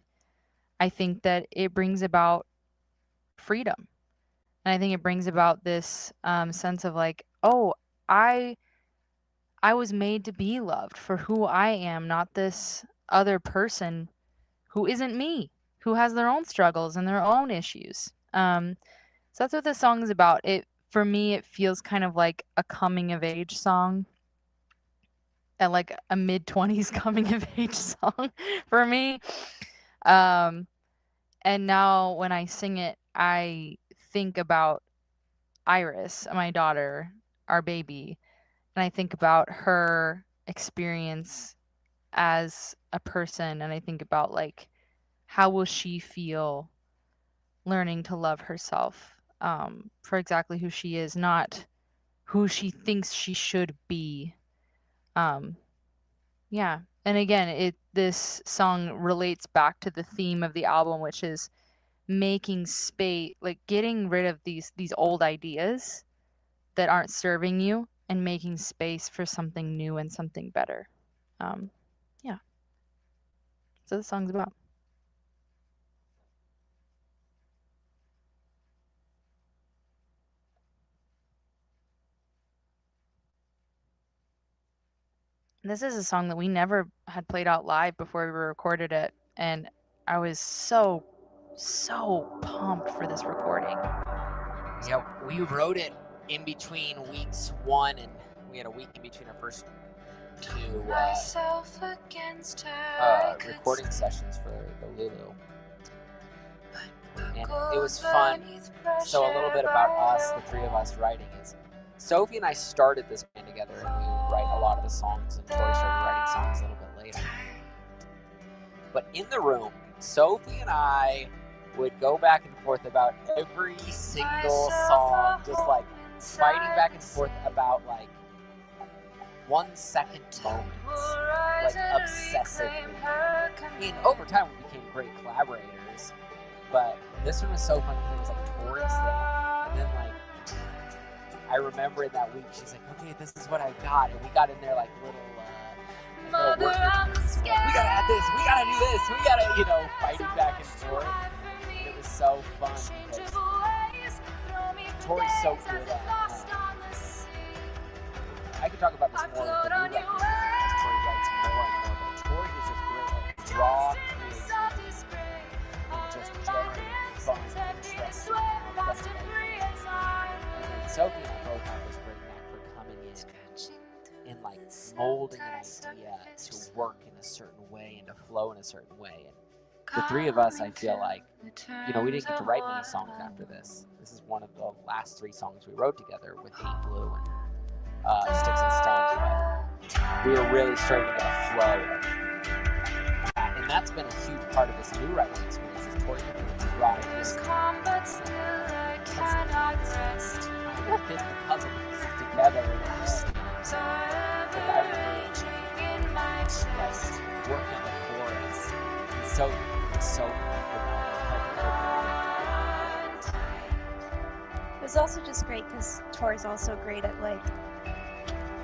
[SPEAKER 1] I think that it brings about freedom. And I think it brings about this sense of like, oh, I was made to be loved for who I am, not this other person who isn't me, who has their own struggles and their own issues. So that's what this song is about. For me, it feels kind of like a coming of age song, and like a mid-20s coming of age song for me. And now when I sing it, I think about Iris, my daughter, our baby, and I think about her experience as a person, and I think about like how will she feel learning to love herself for exactly who she is, not who she thinks she should be. Yeah. And again, this song relates back to the theme of the album, which is making space, like getting rid of these old ideas that aren't serving you and making space for something new and something better. Yeah. That's what the song's about. This is a song that we never had played out live before we recorded it, and I was so pumped for this recording.
[SPEAKER 2] Yeah, we wrote it in between weeks 1 and we had a week in between our first 2 recording sessions for the Lulu. And it was fun. So a little bit about us, the 3 of us writing is, Sophie and I started this band together, and we would write a lot of the songs, and Tori started writing songs a little bit later. But in the room, Sophie and I would go back and forth about every single song, just like fighting back and forth about like 1 second moments, like obsessively. And over time we became great collaborators, but this one was so fun because it was like Tori's thing, and then like I remember in that week she's like, okay, this is what I've got, and we got in there like little work groups. We gotta add this, we gotta do this, we gotta, fighting back and forth. It was so fun because Tori's so good at I could talk about this more with the new record as Tori writes more and more, but Tori is just great at raw creativity and just generating fun, interesting, authentic ideas. And then Sophie and I both have this great knack for coming in and like molding an idea to work in a certain way and to flow in a certain way. And the 3 of us, I feel like, we didn't get to write many songs after this. This is one of the last 3 songs we wrote together with Hate Blue and Sticks and Stones, but we were really starting to get a flow. And that's been a huge part of this new writing experience, is Tori Hickman's writing this kind of fit the puzzle pieces together. I remember like working the chorus, and so
[SPEAKER 5] It was also just great because Tori's also great at like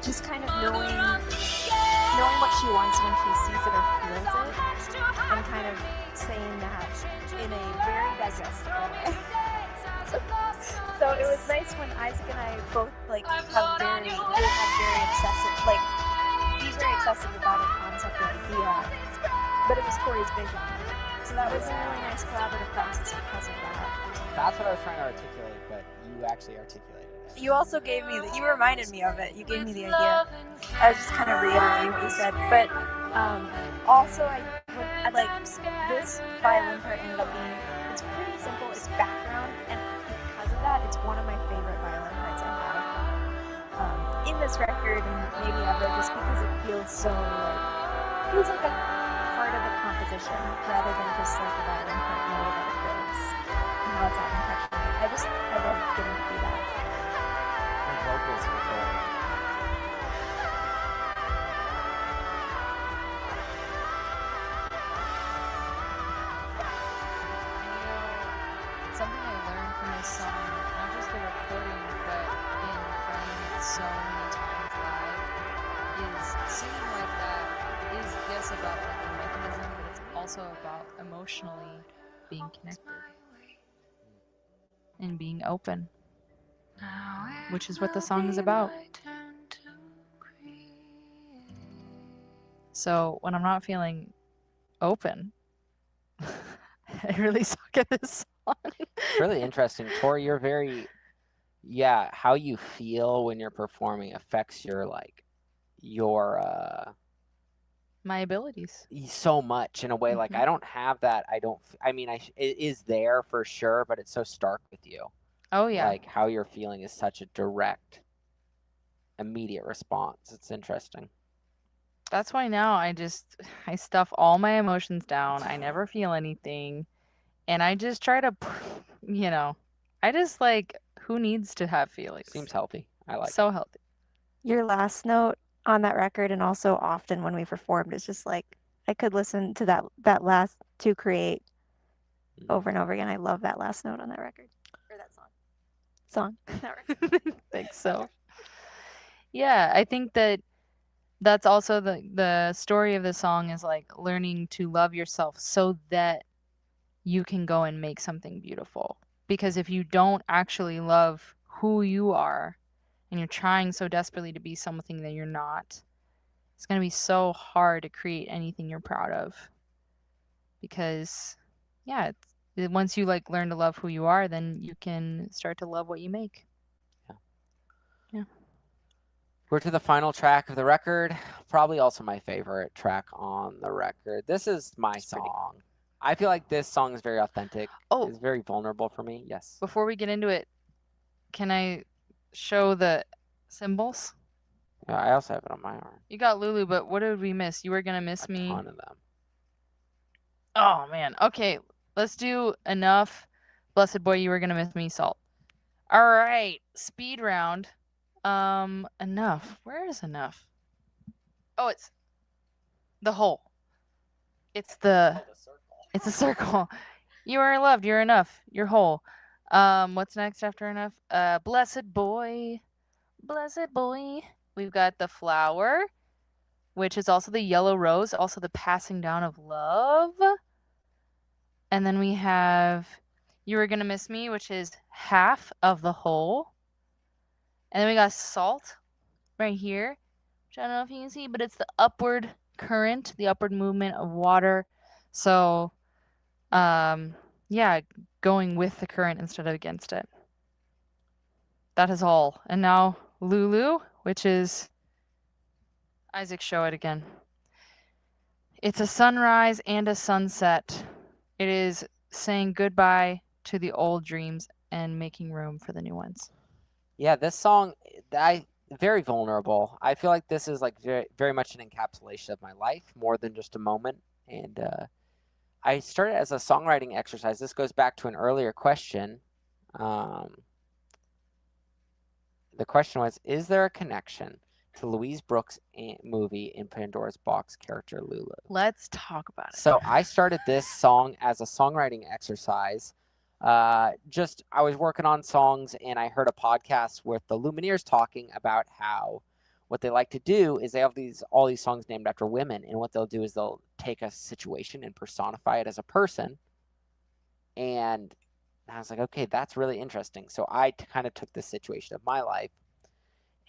[SPEAKER 5] just kind of knowing what she wants when she sees it or feels it, and kind of saying that in a very digestible way. So it was nice when Isaac and I both like have very obsessive, like be very obsessive about a concept or idea, but it was Tori's vision. So that was a really nice collaborative process because of that.
[SPEAKER 2] That's what I was trying to articulate, but you actually articulated it.
[SPEAKER 5] You also gave me you reminded me of it. You gave me the idea. I was just kind of reiterating what you said, but also I like this violin part ended up being, it's pretty simple. It's background, and because of that, it's one of my favorite violin parts I have in this record and maybe ever, just because it feels so like a part of the composition rather than just like a violin part in the way that it builds and how it's adding texture. I love getting to do that.
[SPEAKER 2] The vocals are cool.
[SPEAKER 1] Something I learned from this song, not just the recording, but in playing it so many times live, is singing like that is, yes, about like the mechanism, but it's also about emotionally being connected and being open, which is what the song is about. So when I'm not feeling open, I really suck at this song.
[SPEAKER 2] It's really interesting. Tori, you're very, yeah, how you feel when you're performing affects your, like, your,
[SPEAKER 1] My abilities.
[SPEAKER 2] so much in a way. Like, I don't have that. I mean, it is there for sure, but it's so stark with you.
[SPEAKER 1] Oh yeah.
[SPEAKER 2] Like, how you're feeling is such a direct, immediate response. It's interesting.
[SPEAKER 1] That's why now I stuff all my emotions down. I never feel anything. And I just try to, I just like, who needs to have feelings?
[SPEAKER 2] Seems healthy. I like
[SPEAKER 1] so
[SPEAKER 2] it.
[SPEAKER 1] healthy.
[SPEAKER 5] Your last note on that record, and also often when we performed, is just like, I could listen to that last to create over and over again. I love that last note on that record. Or that song. That record.
[SPEAKER 1] Think so. Yeah, I think that's also the story of the song is like learning to love yourself so that you can go and make something beautiful. Because if you don't actually love who you are and you're trying so desperately to be something that you're not, it's going to be so hard to create anything you're proud of. Because yeah, once you like learn to love who you are, then you can start to love what you make. Yeah.
[SPEAKER 2] We're to the final track of the record, probably also my favorite track on the record. This is my song. I feel like this song is very authentic.
[SPEAKER 1] Oh.
[SPEAKER 2] It's very vulnerable for me. Yes.
[SPEAKER 1] Before we get into it, can I show the symbols?
[SPEAKER 2] Yeah, I also have it on my arm.
[SPEAKER 1] You got Lulu, but what did we miss? You were going to miss me.
[SPEAKER 2] A ton of them.
[SPEAKER 1] Oh, man. Okay, let's do enough. Blessed boy, you were going to miss me, Salt. All right, speed round. Enough. Where is enough? Oh, it's the hole. It's a circle. You are loved. You're enough. You're whole. What's next after enough? Blessed boy. Blessed boy. We've got the flower, which is also the yellow rose, also the passing down of love. And then we have You Were Gonna Miss Me, which is half of the whole. And then we got salt right here, which I don't know if you can see, but it's the upward current, the upward movement of water. So, yeah, going with the current instead of against it. That is all. And now Lulu, which is Isaac, show it again. It's a sunrise and a sunset. It is saying goodbye to the old dreams and making room for the new ones.
[SPEAKER 2] Yeah, this song, very vulnerable. I feel like this is like very, very much an encapsulation of my life, more than just a moment. And I started as a songwriting exercise. This goes back to an earlier question. The question was, is there a connection to Louise Brooks' movie in Pandora's Box character Lulu?
[SPEAKER 1] Let's talk about it.
[SPEAKER 2] So I started this song as a songwriting exercise. I was working on songs and I heard a podcast with the Lumineers talking about how what they like to do is they have all these songs named after women, and what they'll do is they'll take a situation and personify it as a person. And I was like, okay, that's really interesting. So I kind of took this situation of my life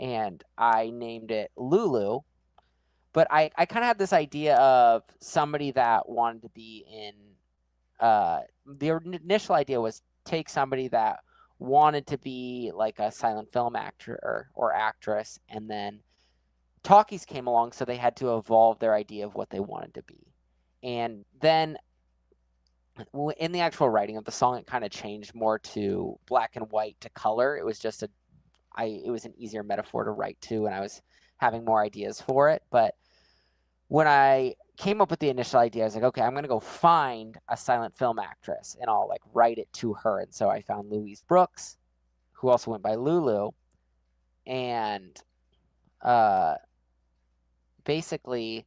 [SPEAKER 2] and I named it Lulu. But I kind of had this idea of somebody that wanted to be in, the initial idea was take somebody that wanted to be like a silent film actor or actress, and then talkies came along, so they had to evolve their idea of what they wanted to be. And then in the actual writing of the song, it kind of changed more to black and white to color. It was just it was an easier metaphor to write to, and I was having more ideas for it. But when I came up with the initial idea, I was like, okay, I'm going to go find a silent film actress and I'll like write it to her. And so I found Louise Brooks, who also went by Lulu. And basically.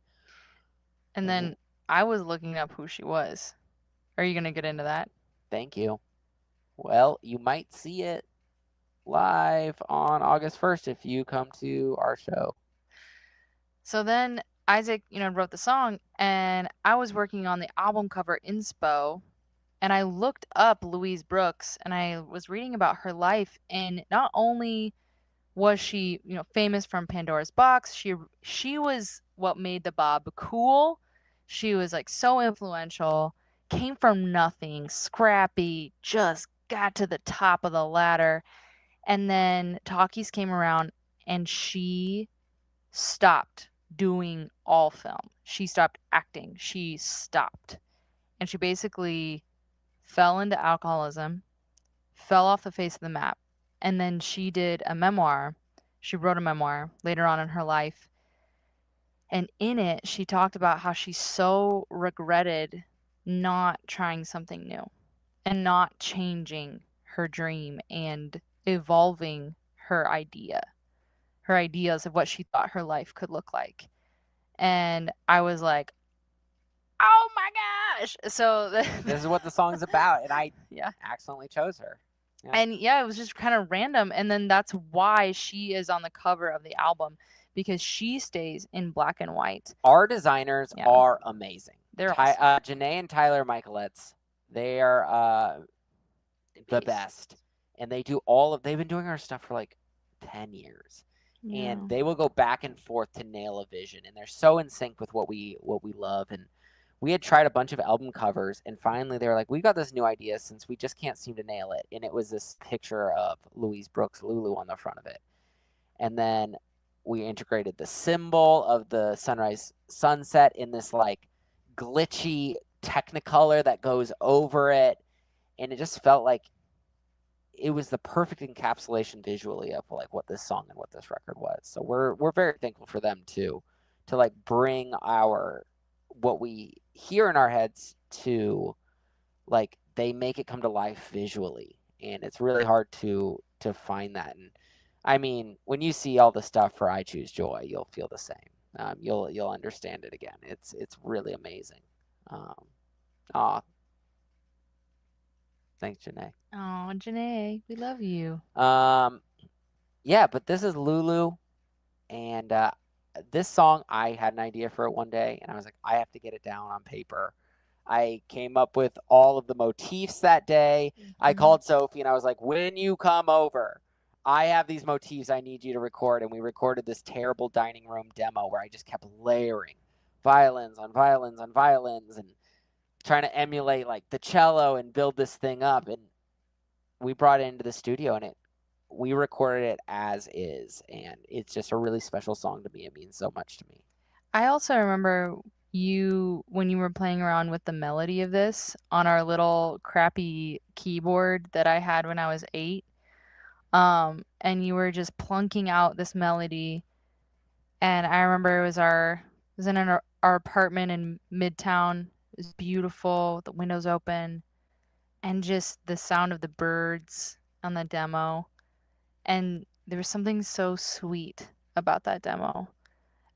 [SPEAKER 1] And then I was looking up who she was. Are you going to get into that?
[SPEAKER 2] Thank you. Well, you might see it live on August 1st if you come to our show.
[SPEAKER 1] So then Isaac, wrote the song, and I was working on the album cover inspo, and I looked up Louise Brooks, and I was reading about her life, and not only was she, famous from Pandora's Box, she was what made the Bob cool. She was like so influential, came from nothing, scrappy, just got to the top of the ladder. And then Talkies came around and she stopped doing all film. She stopped acting. She stopped. And she basically fell into alcoholism, fell off the face of the map. And then she did a memoir. She wrote a memoir later on in her life. And in it, she talked about how she so regretted not trying something new and not changing her dream and evolving her ideas of what she thought her life could look like. And I was like, oh my gosh. So
[SPEAKER 2] This is what the song's about, and I
[SPEAKER 1] yeah.
[SPEAKER 2] accidentally chose her. Yeah.
[SPEAKER 1] And yeah, it was just kind of random. And then that's why she is on the cover of the album, because she stays in black and white.
[SPEAKER 2] Our designers
[SPEAKER 1] Yeah.
[SPEAKER 2] are amazing.
[SPEAKER 1] They're awesome.
[SPEAKER 2] Janae and Tyler Michaeletts, they are the best. And they've been doing our stuff for like 10 years.
[SPEAKER 1] Yeah.
[SPEAKER 2] And they will go back and forth to nail a vision, and they're so in sync with what we love. And we had tried a bunch of album covers, and finally they were like, we got this new idea since we just can't seem to nail it. And it was this picture of Louise Brooks, Lulu, on the front of it. And then we integrated the symbol of the sunrise sunset in this like glitchy Technicolor that goes over it. And it just felt like it was the perfect encapsulation visually of like what this song and what this record was. So we're very thankful for them too, to like bring what we hear in our heads to like they make it come to life visually, and it's really hard to find that. And I mean, when you see all the stuff for I Choose Joy, you'll feel the same. You'll understand it again. It's really amazing. Thanks, Janae.
[SPEAKER 1] Oh, Janae, we love you.
[SPEAKER 2] Yeah, but this is Lulu, and this song, I had an idea for it one day, and I was like, I have to get it down on paper. I came up with all of the motifs that day. I called Sophie, and I was like, when you come over, I have these motifs I need you to record. And we recorded this terrible dining room demo where I just kept layering violins on violins on violins and trying to emulate like the cello and build this thing up. And we brought it into the studio, and we recorded it as is, and it's just a really special song to me. It means so much to me.
[SPEAKER 1] I also remember when you were playing around with the melody of this on our little crappy keyboard that I had when I was 8. And you were just plunking out this melody, and I remember it was in our apartment in Midtown. It was beautiful, the windows open, and just the sound of the birds on the demo. And there was something so sweet about that demo.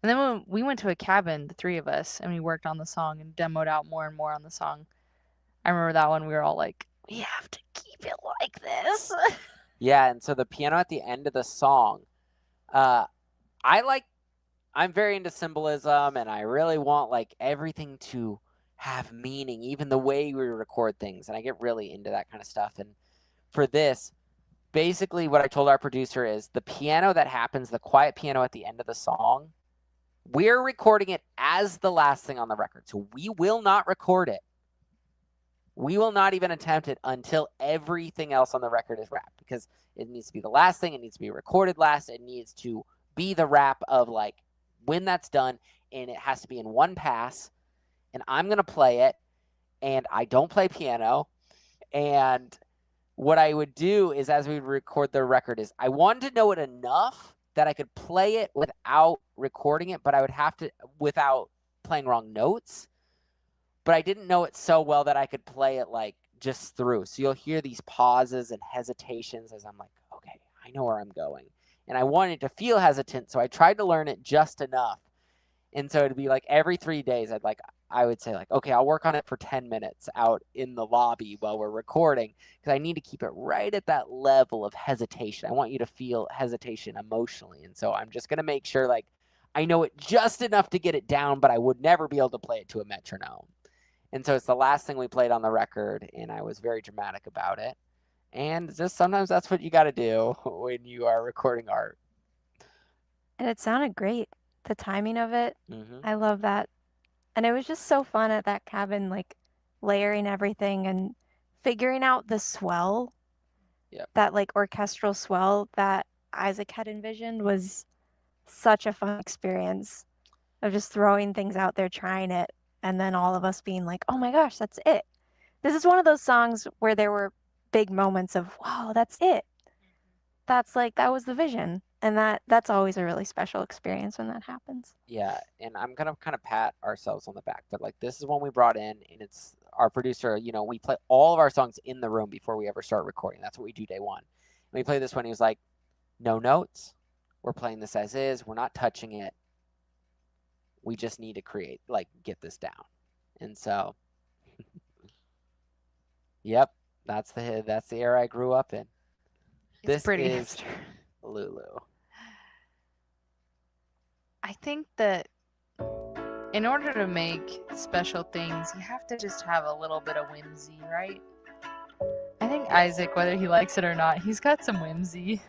[SPEAKER 1] And then when we went to a cabin, the 3 of us, and we worked on the song and demoed out more and more on the song. I remember that one, we were all like, we have to keep it like this.
[SPEAKER 2] Yeah, and so the piano at the end of the song, I'm very into symbolism, and I really want like everything to have meaning, even the way we record things, and I get really into that kind of stuff. And for this, basically what I told our producer is the piano that happens, the quiet piano at the end of the song, we're recording it as the last thing on the record. So we will not record it. We will not even attempt it until everything else on the record is wrapped, because it needs to be the last thing. It needs to be recorded last. It needs to be the wrap of like when that's done, and it has to be in one pass. And I'm going to play it, and I don't play piano. And what I would do is, as we record the record, is I wanted to know it enough that I could play it without recording it, but I would have to, without playing wrong notes. But I didn't know it so well that I could play it like just through. So you'll hear these pauses and hesitations as I'm like, okay, I know where I'm going. And I wanted to feel hesitant, so I tried to learn it just enough. And so it'd be like every 3 days, I would say, like, okay, I'll work on it for 10 minutes out in the lobby while we're recording, because I need to keep it right at that level of hesitation. I want you to feel hesitation emotionally. And so I'm just going to make sure, like, I know it just enough to get it down, but I would never be able to play it to a metronome. And so it's the last thing we played on the record, and I was very dramatic about it. And just sometimes that's what you got to do when you are recording art.
[SPEAKER 5] And it sounded great. The timing of it,
[SPEAKER 2] Mm-hmm.
[SPEAKER 5] I love that. And it was just so fun at that cabin, like layering everything and figuring out the swell.
[SPEAKER 2] Yep.
[SPEAKER 5] That like orchestral swell that Isaac had envisioned was such a fun experience of just throwing things out there, trying it, and then all of us being like, oh my gosh, that's it. This is one of those songs where there were big moments of, wow, that's it. That's like, that was the vision. And that's always a really special experience when that happens.
[SPEAKER 2] Yeah, and I'm gonna kind of pat ourselves on the back, but like this is one we brought in, and it's our producer. You know, we play all of our songs in the room before we ever start recording. That's what we do day one. And we play this one. He was like, "No notes. We're playing this as is. We're not touching it. We just need to create, like, get this down." And so, yep, that's the era I grew up in.
[SPEAKER 1] It's
[SPEAKER 2] This
[SPEAKER 1] pretty
[SPEAKER 2] is
[SPEAKER 1] hipster.
[SPEAKER 2] Lulu.
[SPEAKER 1] I think that in order to make special things, you have to just have a little bit of whimsy, right? I think Isaac, whether he likes it or not, he's got some whimsy.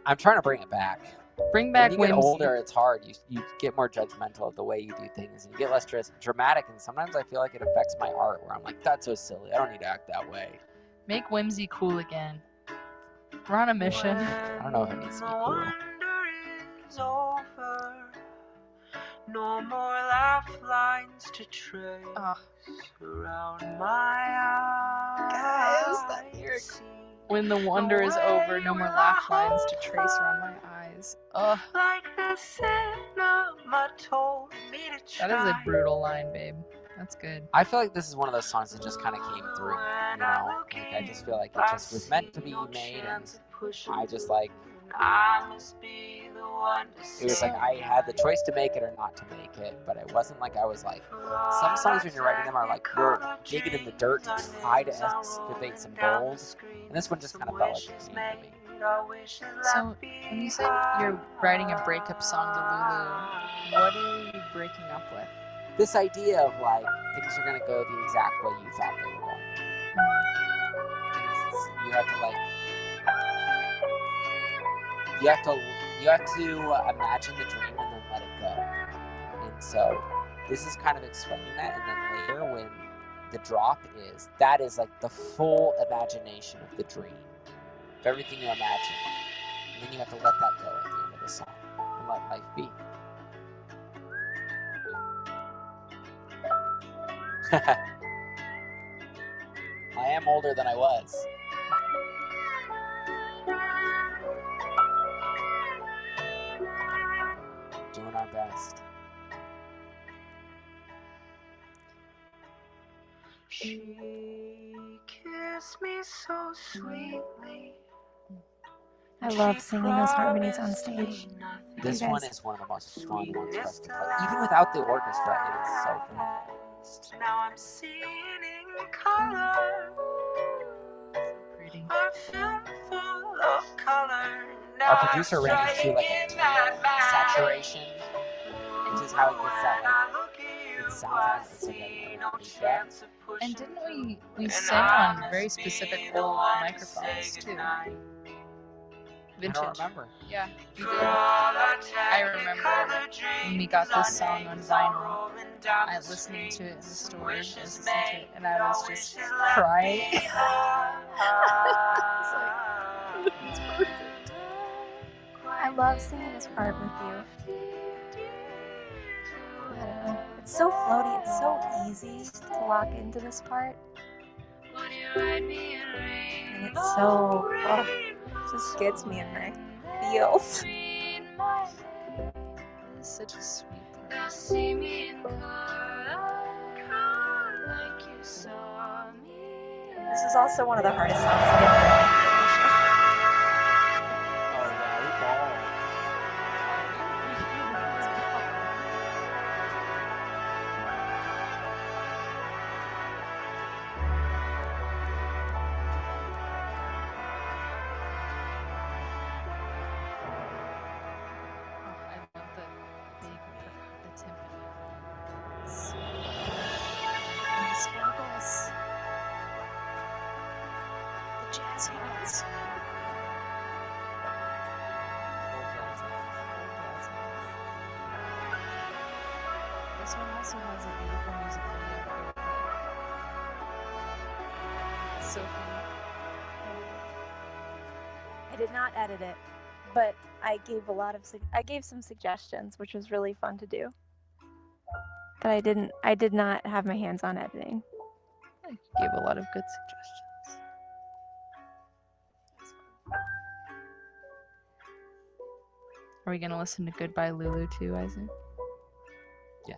[SPEAKER 2] I'm trying to bring it back.
[SPEAKER 1] Bring back
[SPEAKER 2] when you get
[SPEAKER 1] whimsy.
[SPEAKER 2] older, it's hard. You get more judgmental of the way you do things, and you get less dramatic. And sometimes I feel like it affects my art, where I'm like, "That's so silly. I don't need to act that way."
[SPEAKER 1] Make whimsy cool again. We're on a mission.
[SPEAKER 2] I don't know if it needs to be cool.
[SPEAKER 3] Is over. No more laugh lines to trace around my eyes.
[SPEAKER 1] When the wonder is over, no more laugh lines to trace around my eyes. Ugh.
[SPEAKER 3] Like the cinema told me to try.
[SPEAKER 1] That is a brutal line, babe. That's good.
[SPEAKER 2] I feel like this is one of those songs that just kind of came through. You know, like I just feel like it just was meant to be made, and I just like.
[SPEAKER 3] I must be the one to
[SPEAKER 2] It was like I had the choice to make it or not to make it, but it wasn't like I was like. Some songs when you're writing them are like you're digging in the dirt to try to excavate some gold, and this one just kind of felt like it came to me.
[SPEAKER 1] So, when you said you're writing a breakup song to Lulu, what are you breaking up with?
[SPEAKER 2] This idea of like things are gonna go the exact way you thought they were going. You have to like. You have to imagine the dream and then let it go. And so this is kind of explaining that, and then later when the drop is, that is like the full imagination of the dream, of everything you imagine. And then you have to let that go at the end of the song and let life be. I am older than I was. Doing our best.
[SPEAKER 3] She kissed me so sweetly.
[SPEAKER 5] I love singing those harmonies on stage.
[SPEAKER 2] This
[SPEAKER 5] You
[SPEAKER 2] one
[SPEAKER 5] guys-
[SPEAKER 2] is one of the most fun ones for us to play. Even without the orchestra, it is so fun.
[SPEAKER 3] Now I'm seeing in color.
[SPEAKER 1] Pretty.
[SPEAKER 3] A film full of color.
[SPEAKER 2] Our producer ran it through like a saturation, which is how it gets that like it sounds like it's like a feedback.
[SPEAKER 1] And didn't we sang on very specific old microphones too?
[SPEAKER 2] I
[SPEAKER 1] Vintage.
[SPEAKER 2] don't remember.
[SPEAKER 1] Yeah, we did. I remember when we got this song on vinyl, I listened to it in the store, I was listening to it, and I was just crying. It's perfect.
[SPEAKER 5] I love singing this part with you. I don't know. It's so floaty. It's so easy to walk into this part. And it's so, just gets me in my feels.
[SPEAKER 1] It's such a sweet part.
[SPEAKER 5] This is also one of the hardest songs to get through.
[SPEAKER 2] Oh yeah, we ball.
[SPEAKER 5] jazz.
[SPEAKER 1] This one also has a beautiful music video to go with it. Sophie.
[SPEAKER 5] I did not edit it, but I gave some suggestions, which was really fun to do. But I did not have my hands on editing.
[SPEAKER 1] I gave a lot of good suggestions. Are we gonna listen to Goodbye Lulu too, Isaac?
[SPEAKER 2] Yeah.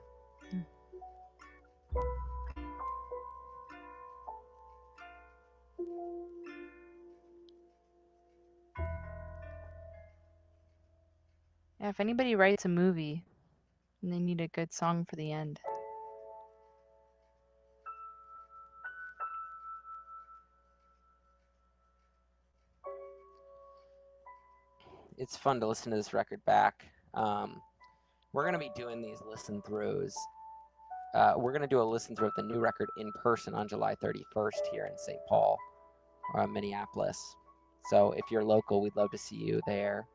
[SPEAKER 1] Yeah, if anybody writes a movie and they need a good song for the end.
[SPEAKER 2] It's fun to listen to this record back. We're going to be doing these listen throughs. We're going to do a listen through of the new record in person on July 31st here in St. Paul, Minneapolis. So if you're local, we'd love to see you there.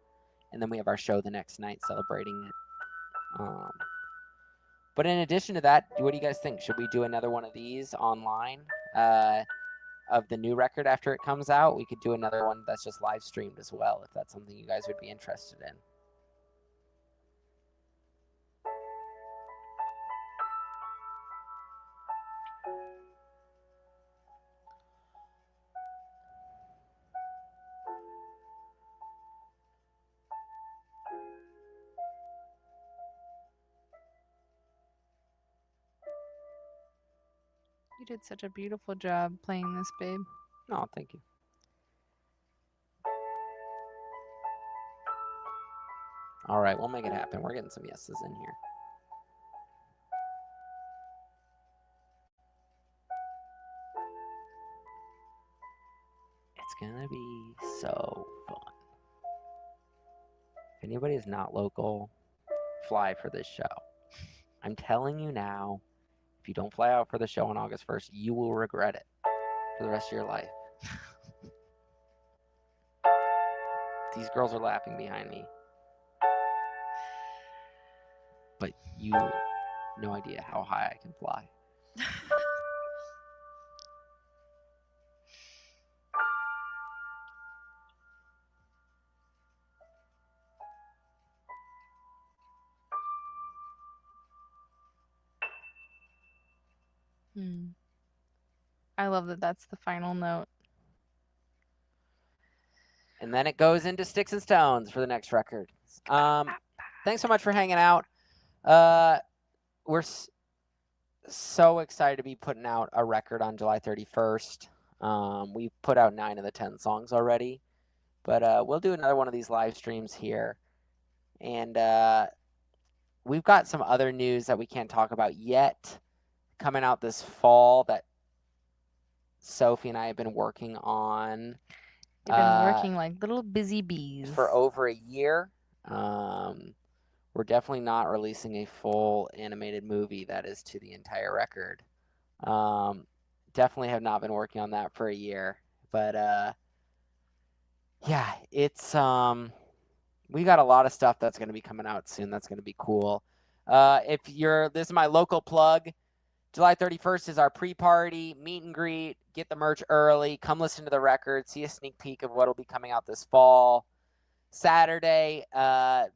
[SPEAKER 2] And then we have our show the next night celebrating it. But in addition to that, what do you guys think? Should we do another one of these online of the new record after it comes out? We could do another one that's just live streamed as well, if that's something you guys would be interested in.
[SPEAKER 1] You did such a beautiful job playing this, babe.
[SPEAKER 2] Oh, thank you. All right, we'll make it happen. We're getting some yeses in here. It's gonna be so fun. If anybody is not local, fly for this show. I'm telling you now, if you don't fly out for the show on August 1st, you will regret it for the rest of your life. These girls are laughing behind me. But you have no idea how high I can fly.
[SPEAKER 1] I love that that's the final note.
[SPEAKER 2] And then it goes into Sticks and Stones for the next record. Thanks so much for hanging out. We're so excited to be putting out a record on July 31st. We've put out 9 of the 10 songs already. But we'll do another one of these live streams here. And we've got some other news that we can't talk about yet coming out this fall that Sophie and I have been working on.
[SPEAKER 1] They've been working like little busy bees.
[SPEAKER 2] For over a year. We're definitely not releasing a full animated movie that is to the entire record. Definitely have not been working on that for a year. But yeah, it's we got a lot of stuff that's going to be coming out soon. That's going to be cool. This is my local plug. July 31st is our pre-party, meet and greet, get the merch early, come listen to the record, see a sneak peek of what will be coming out this fall. Saturday,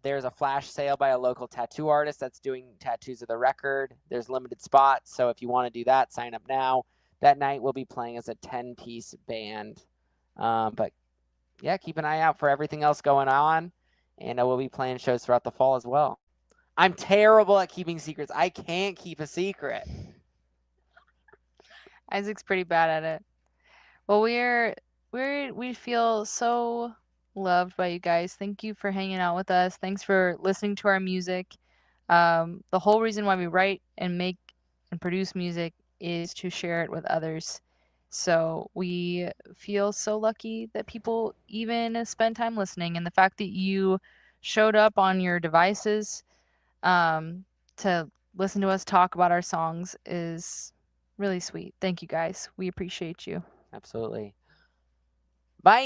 [SPEAKER 2] there's a flash sale by a local tattoo artist that's doing tattoos of the record. There's limited spots, so if you want to do that, sign up now. That night we'll be playing as a 10-piece band. But yeah, keep an eye out for everything else going on, and we'll be playing shows throughout the fall as well. I'm terrible at keeping secrets. I can't keep a secret.
[SPEAKER 1] Isaac's pretty bad at it. Well, we feel so loved by you guys. Thank you for hanging out with us. Thanks for listening to our music. The whole reason why we write and make and produce music is to share it with others. So we feel so lucky that people even spend time listening, and the fact that you showed up on your devices to listen to us talk about our songs is really sweet. Thank you guys. We appreciate you.
[SPEAKER 2] Absolutely. Bye.